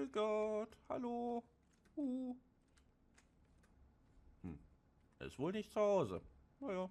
Grüß Gott, hallo. Uh. Ist wohl nicht zu Hause. Naja.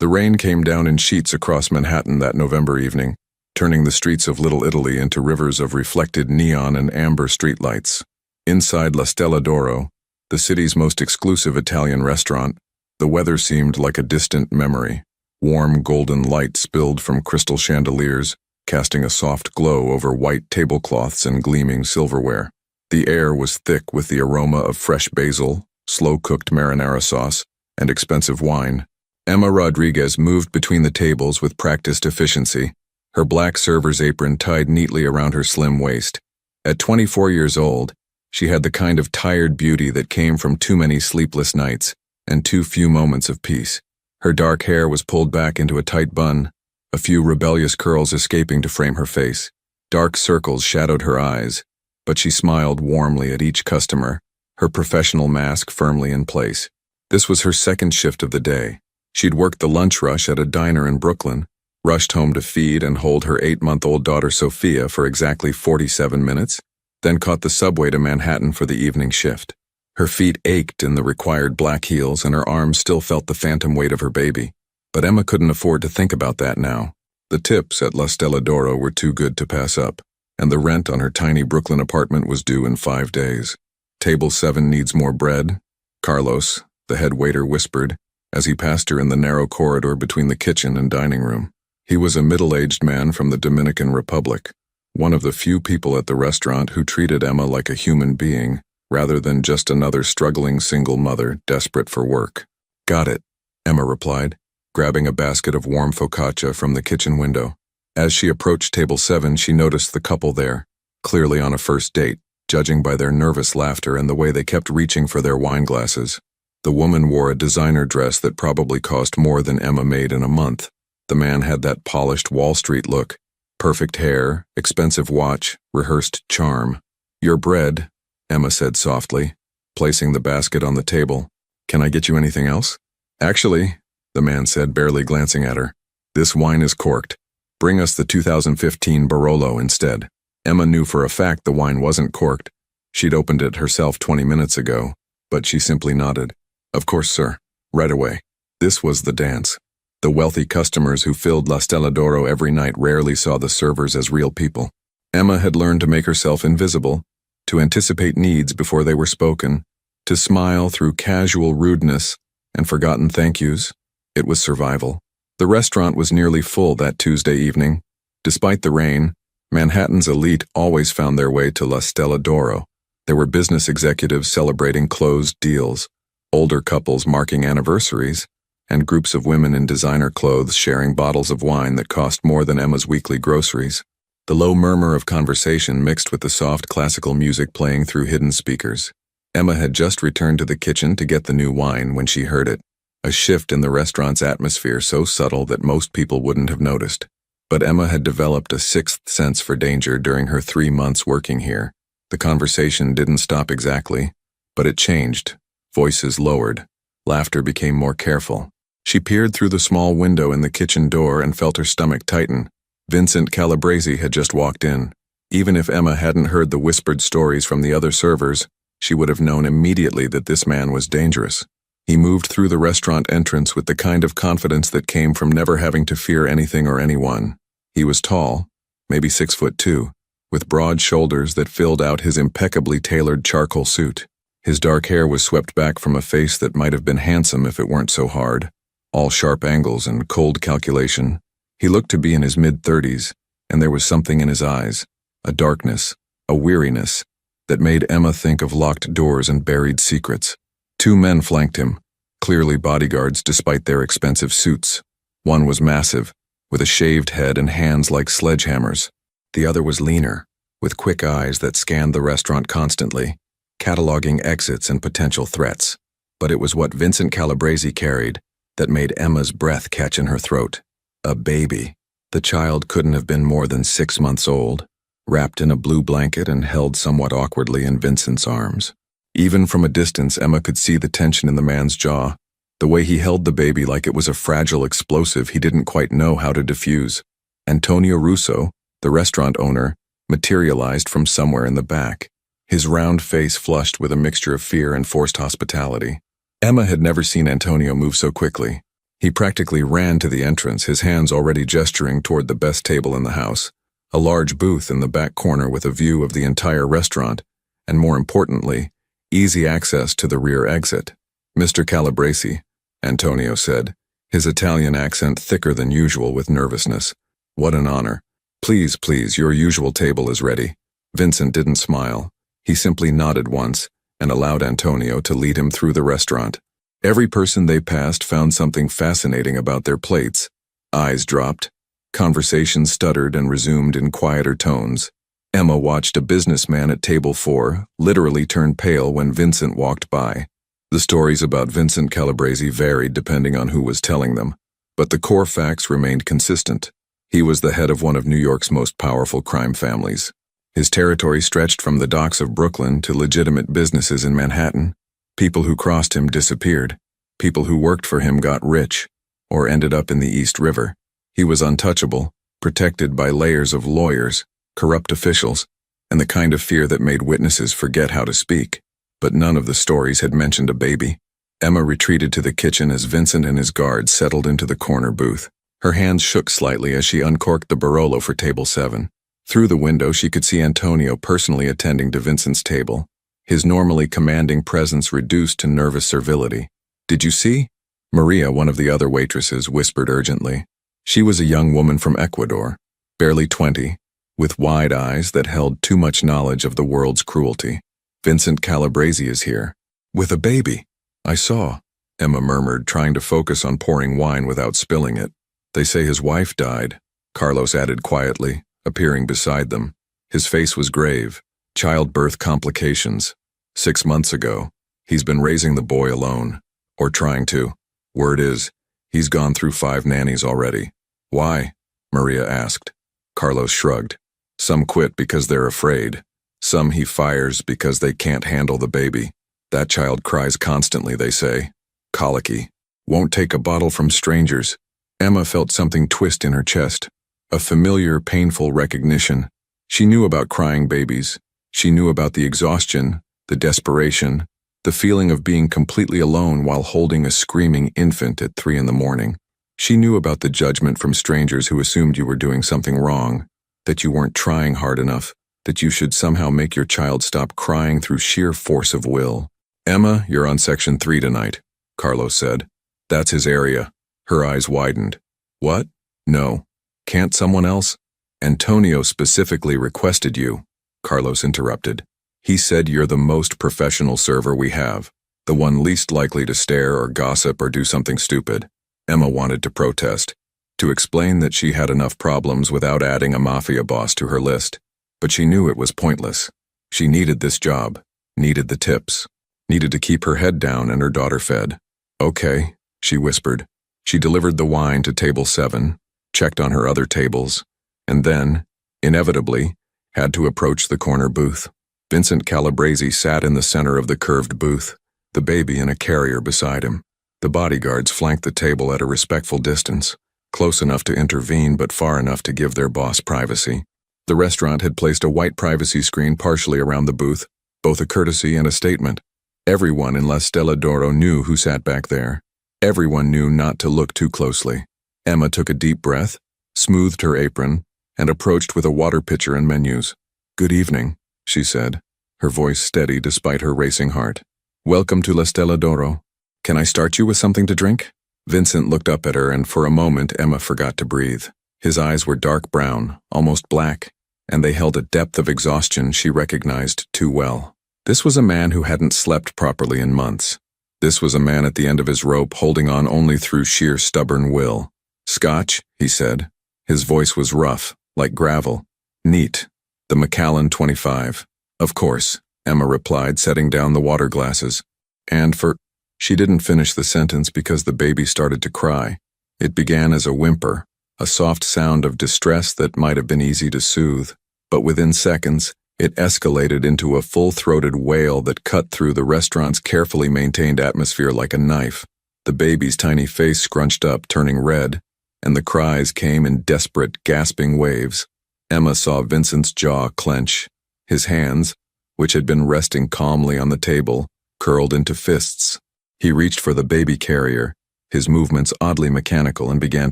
The rain came down in sheets across Manhattan that November evening, turning the streets of Little Italy into rivers of reflected neon and amber streetlights. Inside La Stella d'Oro, the city's most exclusive Italian restaurant, the weather seemed like a distant memory. Warm golden light spilled from crystal chandeliers, casting a soft glow over white tablecloths and gleaming silverware. The air was thick with the aroma of fresh basil, slow-cooked marinara sauce, and expensive wine. Emma Rodriguez moved between the tables with practiced efficiency, her black server's apron tied neatly around her slim waist. At 24 years old, she had the kind of tired beauty that came from too many sleepless nights and too few moments of peace. Her dark hair was pulled back into a tight bun, a few rebellious curls escaping to frame her face. Dark circles shadowed her eyes, but she smiled warmly at each customer, her professional mask firmly in place. This was her second shift of the day. She'd worked the lunch rush at a diner in Brooklyn, rushed home to feed and hold her 8-month-old daughter Sophia for exactly 47 minutes, then caught the subway to Manhattan for the evening shift. Her feet ached in the required black heels and her arms still felt the phantom weight of her baby. But Emma couldn't afford to think about that now. The tips at La Stella d'Oro were too good to pass up, and the rent on her tiny Brooklyn apartment was due in 5 days. Table 7 needs more bread, Carlos, the head waiter, whispered as he passed her in the narrow corridor between the kitchen and dining room. He was a middle-aged man from the Dominican Republic, one of the few people at the restaurant who treated Emma like a human being, rather than just another struggling single mother desperate for work. "Got it," Emma replied, grabbing a basket of warm focaccia from the kitchen window. As she approached table 7, she noticed the couple there, clearly on a first date, judging by their nervous laughter and the way they kept reaching for their wine glasses. The woman wore a designer dress that probably cost more than Emma made in a month. The man had that polished Wall Street look, perfect hair, expensive watch, rehearsed charm. "Your bread," Emma said softly, placing the basket on the table. "Can I get you anything else?" "Actually," the man said, barely glancing at her, "this wine is corked. Bring us the 2015 Barolo instead." Emma knew for a fact the wine wasn't corked. She'd opened it herself 20 minutes ago, but she simply nodded. "Of course, sir. Right away." This was the dance. The wealthy customers who filled La Stella d'Oro every night rarely saw the servers as real people. Emma had learned to make herself invisible, to anticipate needs before they were spoken, to smile through casual rudeness and forgotten thank yous. It was survival. The restaurant was nearly full that Tuesday evening. Despite the rain, Manhattan's elite always found their way to La Stella d'Oro. There were business executives celebrating closed deals, older couples marking anniversaries, and groups of women in designer clothes sharing bottles of wine that cost more than Emma's weekly groceries. The low murmur of conversation mixed with the soft classical music playing through hidden speakers. Emma had just returned to the kitchen to get the new wine when she heard it, a shift in the restaurant's atmosphere so subtle that most people wouldn't have noticed. But Emma had developed a sixth sense for danger during her 3 months working here. The conversation didn't stop exactly, but it changed. Voices lowered. Laughter became more careful. She peered through the small window in the kitchen door and felt her stomach tighten. Vincent Calabrese had just walked in. Even if Emma hadn't heard the whispered stories from the other servers, she would have known immediately that this man was dangerous. He moved through the restaurant entrance with the kind of confidence that came from never having to fear anything or anyone. He was tall, maybe 6'2", with broad shoulders that filled out his impeccably tailored charcoal suit. His dark hair was swept back from a face that might have been handsome if it weren't so hard, all sharp angles and cold calculation. He looked to be in his mid-30s, and there was something in his eyes, a darkness, a weariness, that made Emma think of locked doors and buried secrets. 2 men flanked him, clearly bodyguards despite their expensive suits. One was massive, with a shaved head and hands like sledgehammers. The other was leaner, with quick eyes that scanned the restaurant constantly, cataloging exits and potential threats. But it was what Vincent Calabrese carried that made Emma's breath catch in her throat. A baby. The child couldn't have been more than 6 months old, wrapped in a blue blanket and held somewhat awkwardly in Vincent's arms. Even from a distance, Emma could see the tension in the man's jaw, the way he held the baby like it was a fragile explosive he didn't quite know how to defuse. Antonio Russo, the restaurant owner, materialized from somewhere in the back, his round face flushed with a mixture of fear and forced hospitality. Emma had never seen Antonio move so quickly. He practically ran to the entrance, his hands already gesturing toward the best table in the house, a large booth in the back corner with a view of the entire restaurant, and more importantly, easy access to the rear exit. "Mr. Calabresi," Antonio said, his Italian accent thicker than usual with nervousness. "What an honor. Please, please, your usual table is ready." Vincent didn't smile. He simply nodded once and allowed Antonio to lead him through the restaurant. Every person they passed found something fascinating about their plates. Eyes dropped. Conversation stuttered and resumed in quieter tones. Emma watched a businessman at table 4 literally turn pale when Vincent walked by. The stories about Vincent Calabresi varied depending on who was telling them, but the core facts remained consistent. He was the head of one of New York's most powerful crime families. His territory stretched from the docks of Brooklyn to legitimate businesses in Manhattan. People who crossed him disappeared. People who worked for him got rich, or ended up in the East River. He was untouchable, protected by layers of lawyers, corrupt officials, and the kind of fear that made witnesses forget how to speak. But none of the stories had mentioned a baby. Emma retreated to the kitchen as Vincent and his guards settled into the corner booth. Her hands shook slightly as she uncorked the Barolo for table 7. Through the window, she could see Antonio personally attending to Vincent's table, his normally commanding presence reduced to nervous servility. "Did you see?" Maria, one of the other waitresses, whispered urgently. She was a young woman from Ecuador, barely 20, with wide eyes that held too much knowledge of the world's cruelty. "Vincent Calabresi is here. With a baby." "I saw," Emma murmured, trying to focus on pouring wine without spilling it. "They say his wife died," Carlos added quietly, appearing beside them. His face was grave. "Childbirth complications. 6 months ago. He's been raising the boy alone. Or trying to. Word is, he's gone through 5 nannies already." "Why?" Maria asked. Carlos shrugged. "Some quit because they're afraid. Some he fires because they can't handle the baby. That child cries constantly, they say. Colicky. Won't take a bottle from strangers." Emma felt something twist in her chest. A familiar, painful recognition. She knew about crying babies. She knew about the exhaustion, the desperation, the feeling of being completely alone while holding a screaming infant at 3 in the morning. She knew about the judgment from strangers who assumed you were doing something wrong, that you weren't trying hard enough, that you should somehow make your child stop crying through sheer force of will. "Emma, you're on section 3 tonight," Carlos said. "That's his area." Her eyes widened. "What? No. Can't someone else?" "Antonio specifically requested you," Carlos interrupted. "He said you're the most professional server we have, the one least likely to stare or gossip or do something stupid." Emma wanted to protest, to explain that she had enough problems without adding a Mafia boss to her list, but she knew it was pointless. She needed this job, needed the tips, needed to keep her head down and her daughter fed. "Okay," she whispered. She delivered the wine to table 7, checked on her other tables, and then, inevitably, had to approach the corner booth. Vincent Calabresi sat in the center of the curved booth, the baby in a carrier beside him. The bodyguards flanked the table at a respectful distance, close enough to intervene but far enough to give their boss privacy. The restaurant had placed a white privacy screen partially around the booth, both a courtesy and a statement. Everyone in La Stella d'Oro knew who sat back there. Everyone knew not to look too closely. Emma took a deep breath, smoothed her apron, and approached with a water pitcher and menus. "Good evening," she said, her voice steady despite her racing heart. "Welcome to La Stella d'Oro. Can I start you with something to drink?" Vincent looked up at her, and for a moment Emma forgot to breathe. His eyes were dark brown, almost black, and they held a depth of exhaustion she recognized too well. This was a man who hadn't slept properly in months. This was a man at the end of his rope, holding on only through sheer stubborn will. "Scotch," he said. His voice was rough, like gravel. "Neat. The Macallan 25. "Of course," Emma replied, setting down the water glasses. "And for—" She didn't finish the sentence because the baby started to cry. It began as a whimper, a soft sound of distress that might have been easy to soothe, but within seconds, it escalated into a full-throated wail that cut through the restaurant's carefully maintained atmosphere like a knife. The baby's tiny face scrunched up, turning red, and the cries came in desperate, gasping waves. Emma saw Vincent's jaw clench. His hands, which had been resting calmly on the table, curled into fists. He reached for the baby carrier, his movements oddly mechanical, and began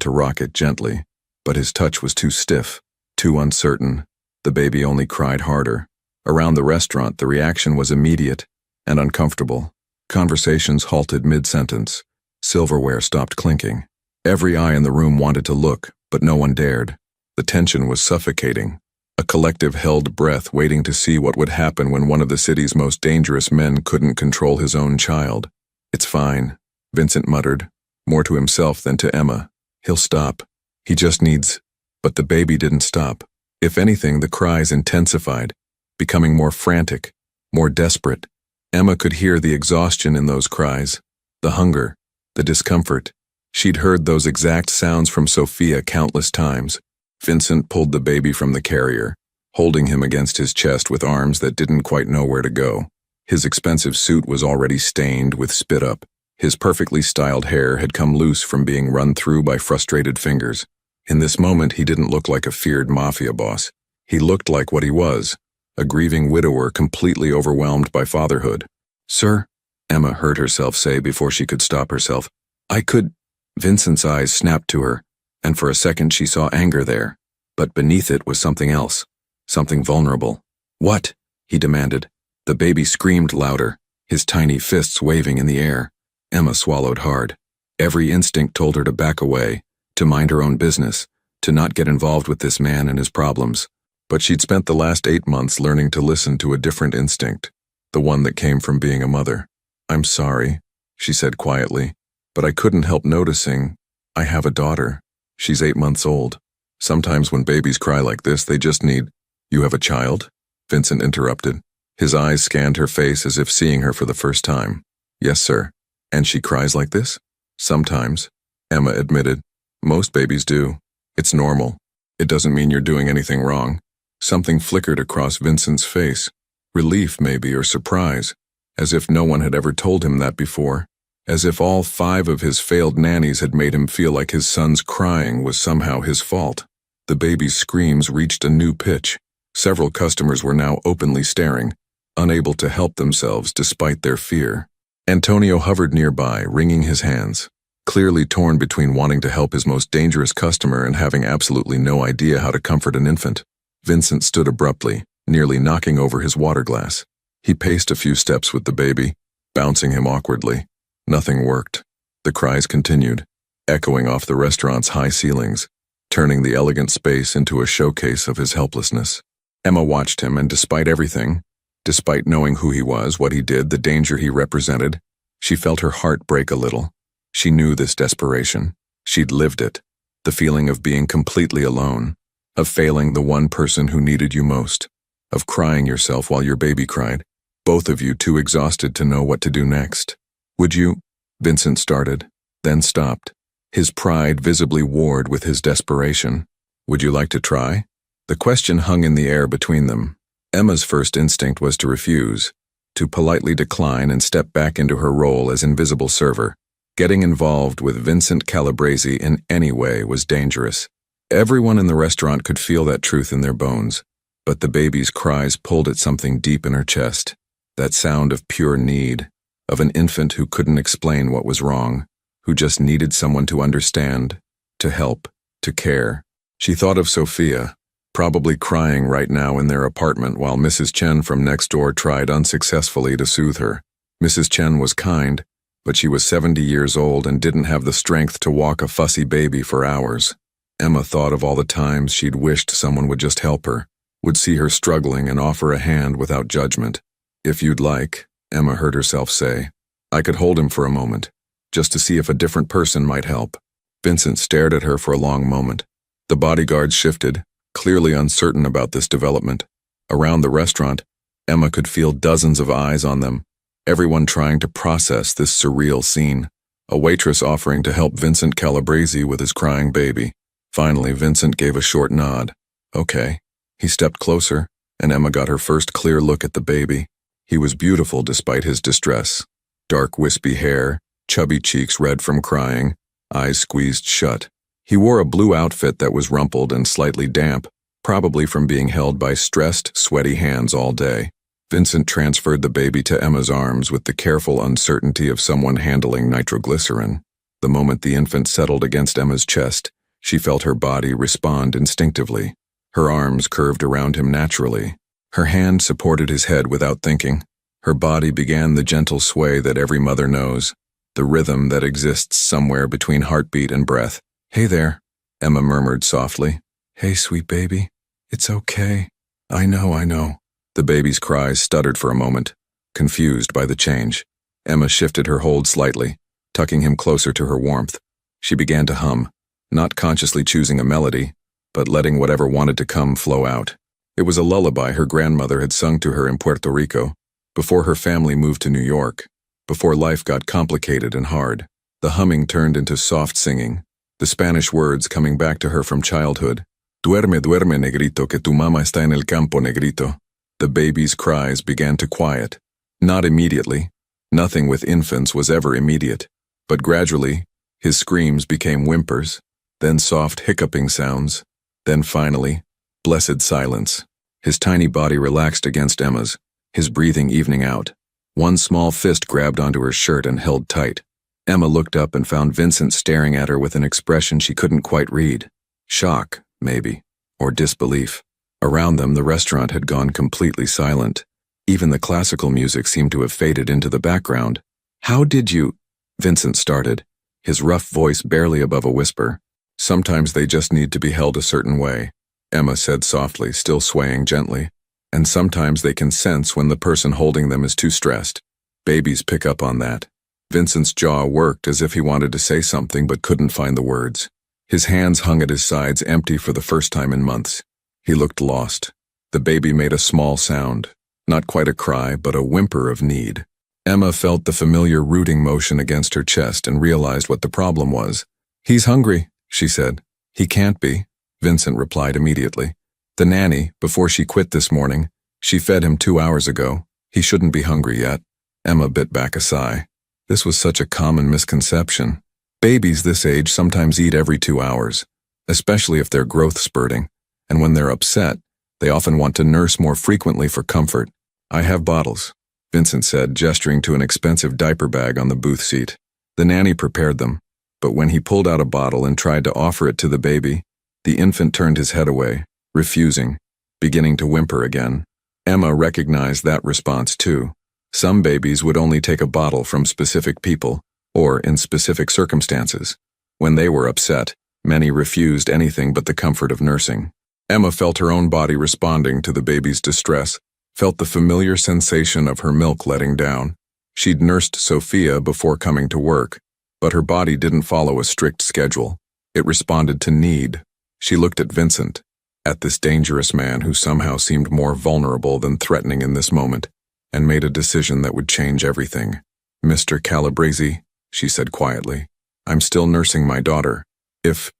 to rock it gently. But his touch was too stiff, too uncertain. The baby only cried harder. Around the restaurant, the reaction was immediate and uncomfortable. Conversations halted mid-sentence. Silverware stopped clinking. Every eye in the room wanted to look, but no one dared. The tension was suffocating. A collective held breath, waiting to see what would happen when one of the city's most dangerous men couldn't control his own child. "It's fine," Vincent muttered, more to himself than to Emma. "He'll stop. He just needs—" But the baby didn't stop. If anything, the cries intensified, becoming more frantic, more desperate. Emma could hear the exhaustion in those cries, the hunger, the discomfort. She'd heard those exact sounds from Sophia countless times. Vincent pulled the baby from the carrier, holding him against his chest with arms that didn't quite know where to go. His expensive suit was already stained with spit up. His perfectly styled hair had come loose from being run through by frustrated fingers. In this moment, he didn't look like a feared mafia boss. He looked like what he was, a grieving widower completely overwhelmed by fatherhood. "Sir," Emma heard herself say before she could stop herself. "I could—" Vincent's eyes snapped to her, and for a second she saw anger there. But beneath it was something else, something vulnerable. "What?" he demanded. The baby screamed louder, his tiny fists waving in the air. Emma swallowed hard. Every instinct told her to back away, to mind her own business, to not get involved with this man and his problems. But she'd spent the last 8 months learning to listen to a different instinct, the one that came from being a mother. "I'm sorry," she said quietly, "but I couldn't help noticing. I have a daughter. She's 8 months old. Sometimes when babies cry like this, they just need—" "You have a child?" Vincent interrupted. His eyes scanned her face as if seeing her for the first time. "Yes, sir." "And she cries like this?" "Sometimes," Emma admitted. "Most babies do. It's normal. It doesn't mean you're doing anything wrong." Something flickered across Vincent's face. Relief, maybe, or surprise. As if no one had ever told him that before. As if all 5 of his failed nannies had made him feel like his son's crying was somehow his fault. The baby's screams reached a new pitch. Several customers were now openly staring, unable to help themselves despite their fear. Antonio hovered nearby, wringing his hands, clearly torn between wanting to help his most dangerous customer and having absolutely no idea how to comfort an infant. Vincent stood abruptly, nearly knocking over his water glass. He paced a few steps with the baby, bouncing him awkwardly. Nothing worked. The cries continued, echoing off the restaurant's high ceilings, turning the elegant space into a showcase of his helplessness. Emma watched him, and despite everything, despite knowing who he was, what he did, the danger he represented, she felt her heart break a little. She knew this desperation. She'd lived it. The feeling of being completely alone, of failing the one person who needed you most, of crying yourself while your baby cried, both of you too exhausted to know what to do next. "Would you—" Vincent started, then stopped. His pride visibly warred with his desperation. "Would you like to try?" The question hung in the air between them. Emma's first instinct was to refuse, to politely decline and step back into her role as invisible server. Getting involved with Vincent Calabrese in any way was dangerous. Everyone in the restaurant could feel that truth in their bones, but the baby's cries pulled at something deep in her chest, that sound of pure need, of an infant who couldn't explain what was wrong, who just needed someone to understand, to help, to care. She thought of Sophia, probably crying right now in their apartment while Mrs. Chen from next door tried unsuccessfully to soothe her. Mrs. Chen was kind, but she was 70 years old and didn't have the strength to walk a fussy baby for hours. Emma thought of all the times she'd wished someone would just help her, would see her struggling and offer a hand without judgment. "If you'd like," Emma heard herself say, "I could hold him for a moment, just to see if a different person might help." Vincent stared at her for a long moment. The bodyguards shifted, clearly uncertain about this development. Around the restaurant, Emma could feel dozens of eyes on them, everyone trying to process this surreal scene. A waitress offering to help Vincent Calabrese with his crying baby. Finally, Vincent gave a short nod. "Okay." He stepped closer, and Emma got her first clear look at the baby. He was beautiful despite his distress. Dark wispy hair, chubby cheeks red from crying, eyes squeezed shut. He wore a blue outfit that was rumpled and slightly damp, probably from being held by stressed, sweaty hands all day. Vincent transferred the baby to Emma's arms with the careful uncertainty of someone handling nitroglycerin. The moment the infant settled against Emma's chest, she felt her body respond instinctively. Her arms curved around him naturally. Her hand supported his head without thinking. Her body began the gentle sway that every mother knows, the rhythm that exists somewhere between heartbeat and breath. "Hey there," Emma murmured softly. "Hey, sweet baby. It's okay. I know. The baby's cries stuttered for a moment, confused by the change. Emma shifted her hold slightly, tucking him closer to her warmth. She began to hum, not consciously choosing a melody, but letting whatever wanted to come flow out. It was a lullaby her grandmother had sung to her in Puerto Rico, before her family moved to New York, before life got complicated and hard. The humming turned into soft singing, the Spanish words coming back to her from childhood. "Duerme, duerme, negrito, que tu mama está en el campo, negrito." The baby's cries began to quiet. Not immediately. Nothing with infants was ever immediate. But gradually, his screams became whimpers, then soft hiccuping sounds, then finally, blessed silence. His tiny body relaxed against Emma's, his breathing evening out. One small fist grabbed onto her shirt and held tight. Emma looked up and found Vincent staring at her with an expression she couldn't quite read. Shock, maybe, or disbelief. Around them, the restaurant had gone completely silent. Even the classical music seemed to have faded into the background. "How did you—" Vincent started, his rough voice barely above a whisper. "Sometimes they just need to be held a certain way," Emma said softly, still swaying gently. "And sometimes they can sense when the person holding them is too stressed. Babies pick up on that." Vincent's jaw worked as if he wanted to say something but couldn't find the words. His hands hung at his sides, empty for the first time in months. He looked lost. The baby made a small sound, not quite a cry, but a whimper of need. Emma felt the familiar rooting motion against her chest and realized what the problem was. "He's hungry," she said. "He can't be," Vincent replied immediately. "The nanny, before she quit this morning, she fed him 2 hours ago. He shouldn't be hungry yet." Emma bit back a sigh. This was such a common misconception. Babies this age sometimes eat every 2 hours, especially if they're growth spurting. And when they're upset, they often want to nurse more frequently for comfort. "I have bottles," Vincent said, gesturing to an expensive diaper bag on the booth seat. The nanny prepared them, but when he pulled out a bottle and tried to offer it to the baby, the infant turned his head away, refusing, beginning to whimper again. Emma recognized that response too. Some babies would only take a bottle from specific people, or in specific circumstances. When they were upset, many refused anything but the comfort of nursing. Emma felt her own body responding to the baby's distress, felt the familiar sensation of her milk letting down. She'd nursed Sophia before coming to work, but her body didn't follow a strict schedule. It responded to need. She looked at Vincent, at this dangerous man who somehow seemed more vulnerable than threatening in this moment, and made a decision that would change everything. "Mr. Calabrese," she said quietly, "I'm still nursing my daughter. If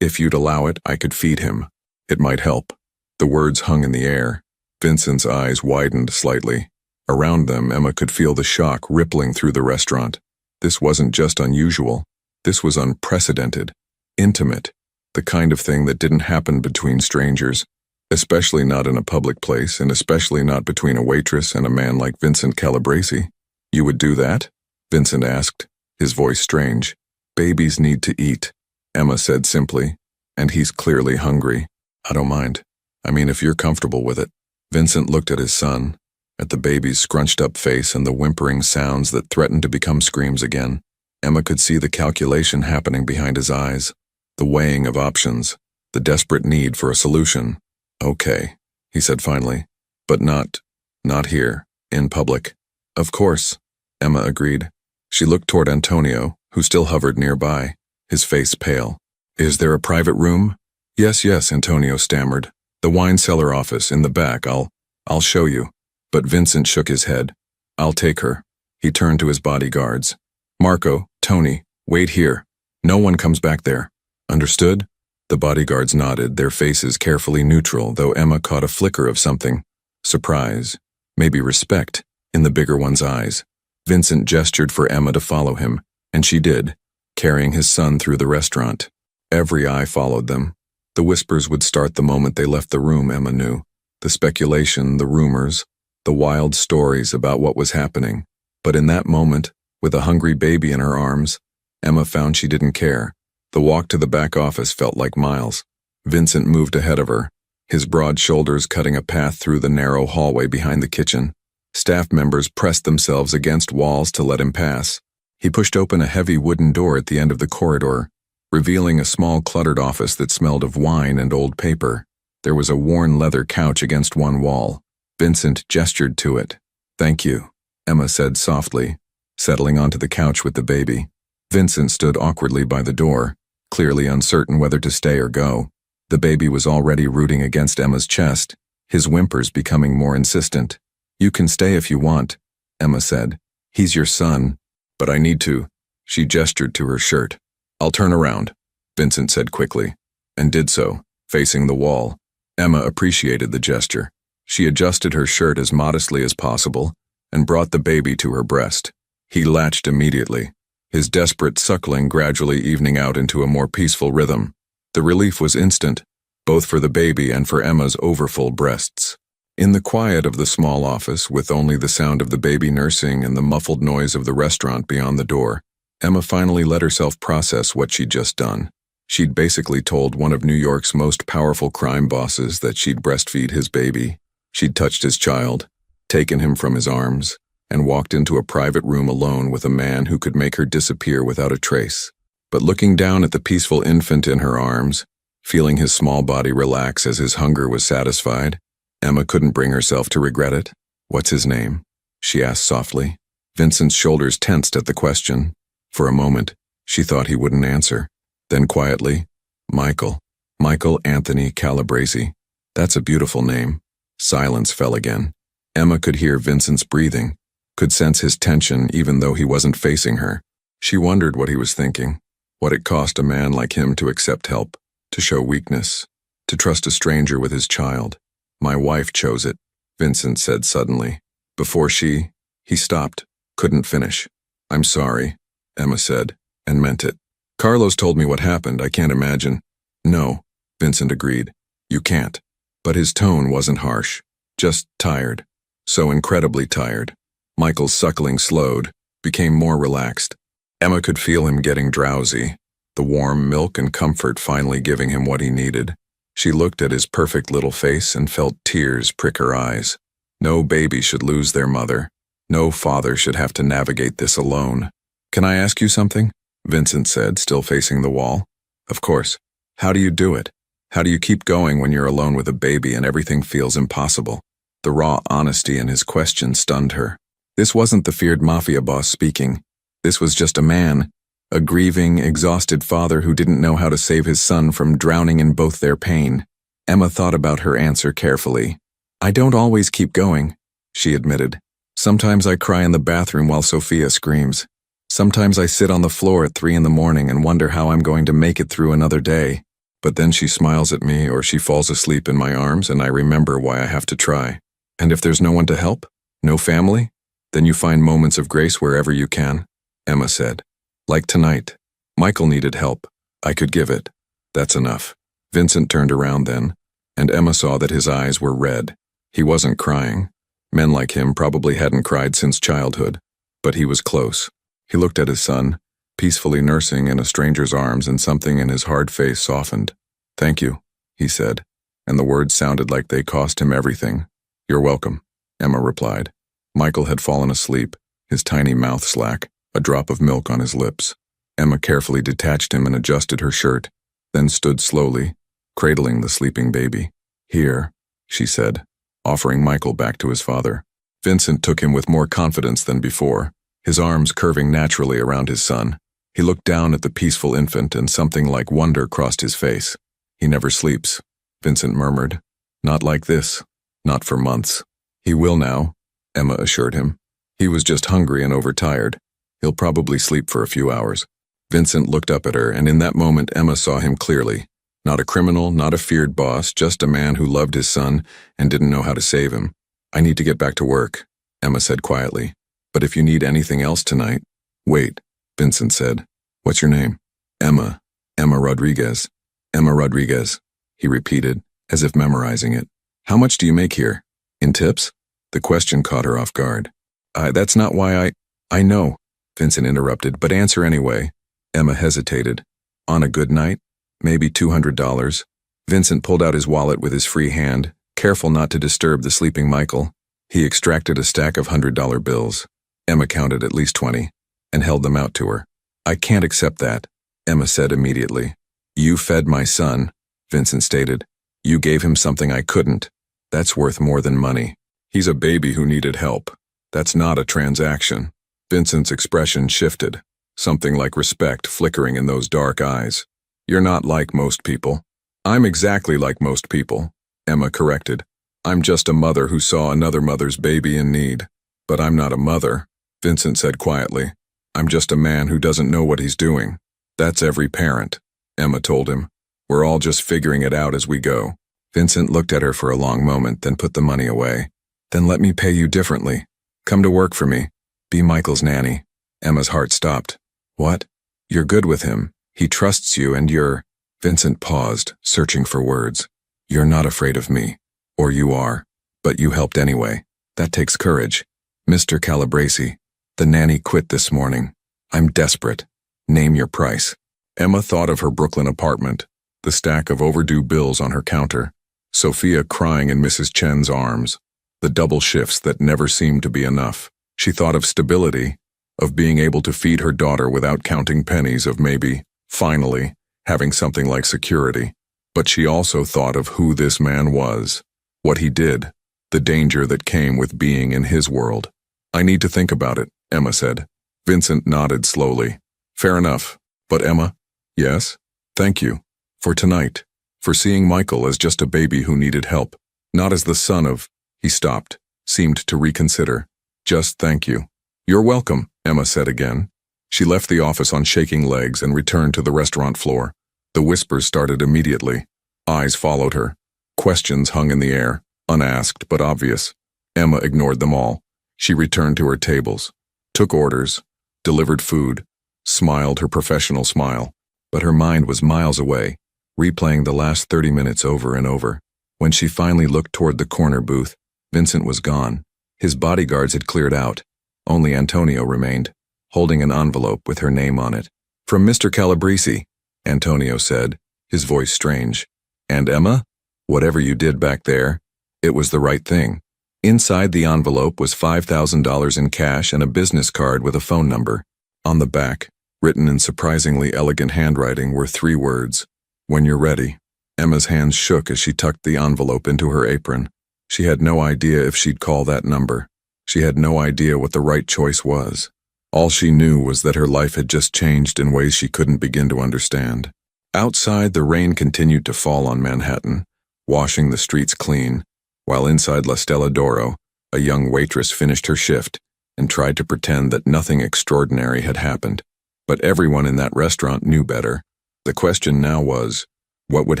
you'd allow it, I could feed him. It might help." The words hung in the air. Vincent's eyes widened slightly. Around them, Emma could feel the shock rippling through the restaurant. This wasn't just unusual. This was unprecedented, intimate, the kind of thing that didn't happen between strangers, especially not in a public place, and especially not between a waitress and a man like Vincent Calabrese. "You would do that?" Vincent asked, his voice strange. "Babies need to eat," Emma said simply, "and he's clearly hungry. I don't mind. I mean, if you're comfortable with it." Vincent looked at his son, at the baby's scrunched-up face and the whimpering sounds that threatened to become screams again. Emma could see the calculation happening behind his eyes, the weighing of options, the desperate need for a solution. "Okay," he said finally, "but not here, in public." "Of course," Emma agreed. She looked toward Antonio, who still hovered nearby, his face pale. "Is there a private room?" Yes, Antonio stammered. "The wine cellar office, in the back. I'll show you." But Vincent shook his head. "I'll take her." He turned to his bodyguards. "Marco, Tony, wait here. No one comes back there. Understood?" The bodyguards nodded, their faces carefully neutral, though Emma caught a flicker of something. Surprise, maybe respect, in the bigger one's eyes. Vincent gestured for Emma to follow him, and she did, carrying his son through the restaurant. Every eye followed them. The whispers would start the moment they left the room, Emma knew. The speculation, the rumors, the wild stories about what was happening. But in that moment, with a hungry baby in her arms, Emma found she didn't care. The walk to the back office felt like miles. Vincent moved ahead of her, his broad shoulders cutting a path through the narrow hallway behind the kitchen. Staff members pressed themselves against walls to let him pass. He pushed open a heavy wooden door at the end of the corridor, revealing a small cluttered office that smelled of wine and old paper. There was a worn leather couch against one wall. Vincent gestured to it. "Thank you," Emma said softly, settling onto the couch with the baby. Vincent stood awkwardly by the door, clearly uncertain whether to stay or go. The baby was already rooting against Emma's chest, his whimpers becoming more insistent. "You can stay if you want," Emma said. "He's your son." "But I need to." She gestured to her shirt. "I'll turn around," Vincent said quickly, and did so, facing the wall. Emma appreciated the gesture. She adjusted her shirt as modestly as possible and brought the baby to her breast. He latched immediately, his desperate suckling gradually evening out into a more peaceful rhythm. The relief was instant, both for the baby and for Emma's overfull breasts. In the quiet of the small office, with only the sound of the baby nursing and the muffled noise of the restaurant beyond the door, Emma finally let herself process what she'd just done. She'd basically told one of New York's most powerful crime bosses that she'd breastfeed his baby. She'd touched his child, taken him from his arms, and walked into a private room alone with a man who could make her disappear without a trace. But looking down at the peaceful infant in her arms, feeling his small body relax as his hunger was satisfied, Emma couldn't bring herself to regret it. "What's his name?" she asked softly. Vincent's shoulders tensed at the question. For a moment, she thought he wouldn't answer. Then quietly, "Michael. Michael Anthony Calabrese. That's a beautiful name." Silence fell again. Emma could hear Vincent's breathing, could sense his tension even though he wasn't facing her. She wondered what he was thinking, what it cost a man like him to accept help, to show weakness, to trust a stranger with his child. "My wife chose it," Vincent said suddenly. Before he stopped, couldn't finish. "I'm sorry," Emma said, and meant it. "Carlos told me what happened. I can't imagine." "No," Vincent agreed. "You can't." But his tone wasn't harsh, just tired. So incredibly tired. Michael's suckling slowed, became more relaxed. Emma could feel him getting drowsy, the warm milk and comfort finally giving him what he needed. She looked at his perfect little face and felt tears prick her eyes. No baby should lose their mother. No father should have to navigate this alone. "Can I ask you something?" Vincent said, still facing the wall. "Of course. How do you do it? How do you keep going when you're alone with a baby and everything feels impossible?" The raw honesty in his question stunned her. This wasn't the feared Mafia boss speaking. This was just a man, a grieving, exhausted father who didn't know how to save his son from drowning in both their pain. Emma thought about her answer carefully. "I don't always keep going," she admitted. "Sometimes I cry in the bathroom while Sophia screams. Sometimes I sit on the floor at 3 a.m. and wonder how I'm going to make it through another day. But then she smiles at me or she falls asleep in my arms and I remember why I have to try. And if there's no one to help, no family, then you find moments of grace wherever you can," Emma said. "Like tonight. Michael needed help. I could give it. That's enough." Vincent turned around then, and Emma saw that his eyes were red. He wasn't crying. Men like him probably hadn't cried since childhood, but he was close. He looked at his son, peacefully nursing in a stranger's arms, and something in his hard face softened. "Thank you," he said, and the words sounded like they cost him everything. "You're welcome," Emma replied. Michael had fallen asleep, his tiny mouth slack, a drop of milk on his lips. Emma carefully detached him and adjusted her shirt, then stood slowly, cradling the sleeping baby. "Here," she said, offering Michael back to his father. Vincent took him with more confidence than before, his arms curving naturally around his son. He looked down at the peaceful infant and something like wonder crossed his face. "He never sleeps," Vincent murmured. "Not like this. Not for months." "He will now," Emma assured him. "He was just hungry and overtired. He'll probably sleep for a few hours." Vincent looked up at her, and in that moment Emma saw him clearly. Not a criminal, not a feared boss, just a man who loved his son and didn't know how to save him. "I need to get back to work," Emma said quietly. "But if you need anything else tonight—" "Wait," Vincent said. "What's your name?" "Emma. Emma Rodriguez." "Emma Rodriguez." he repeated, as if memorizing it. How much do you make here? In tips? The question caught her off guard. That's not why I know, Vincent interrupted, but answer anyway. Emma hesitated. On a good night? Maybe $200. Vincent pulled out his wallet with his free hand, careful not to disturb the sleeping Michael. He extracted a stack of $100 bills. Emma counted at least 20, and held them out to her. I can't accept that, Emma said immediately. You fed my son, Vincent stated. You gave him something I couldn't. That's worth more than money. He's a baby who needed help. That's not a transaction. Vincent's expression shifted, something like respect flickering in those dark eyes. You're not like most people. I'm exactly like most people, Emma corrected. I'm just a mother who saw another mother's baby in need. But I'm not a mother, Vincent said quietly. I'm just a man who doesn't know what he's doing. That's every parent, Emma told him. We're all just figuring it out as we go. Vincent looked at her for a long moment, then put the money away. Then let me pay you differently. Come to work for me. Be Michael's nanny. Emma's heart stopped. What? You're good with him. He trusts you and you're... Vincent paused, searching for words. You're not afraid of me. Or you are. But you helped anyway. That takes courage. Mr. Calabresi, the nanny quit this morning. I'm desperate. Name your price. Emma thought of her Brooklyn apartment, the stack of overdue bills on her counter, Sophia crying in Mrs. Chen's arms, the double shifts that never seemed to be enough. She thought of stability, of being able to feed her daughter without counting pennies, of maybe, finally, having something like security. But she also thought of who this man was, what he did, the danger that came with being in his world. I need to think about it, Emma said. Vincent nodded slowly. Fair enough. But Emma? Yes? Thank you. For tonight. For seeing Michael as just a baby who needed help. Not as the son of... He stopped, seemed to reconsider. Just thank you. You're welcome, Emma said again. She left the office on shaking legs and returned to the restaurant floor. The whispers started immediately. Eyes followed her. Questions hung in the air, unasked but obvious. Emma ignored them all. She returned to her tables, took orders, delivered food, smiled her professional smile. But her mind was miles away, replaying the last 30 minutes over and over. When she finally looked toward the corner booth, Vincent was gone. His bodyguards had cleared out. Only Antonio remained, holding an envelope with her name on it. From Mr. Calabresi, Antonio said, his voice strange. And Emma? Whatever you did back there, it was the right thing. Inside the envelope was $5,000 in cash and a business card with a phone number. On the back, written in surprisingly elegant handwriting, were 3 words. When you're ready. Emma's hands shook as she tucked the envelope into her apron. She had no idea if she'd call that number. She had no idea what the right choice was. All she knew was that her life had just changed in ways she couldn't begin to understand. Outside, the rain continued to fall on Manhattan, washing the streets clean, while inside La Stella d'Oro, a young waitress finished her shift and tried to pretend that nothing extraordinary had happened. But everyone in that restaurant knew better. The question now was, what would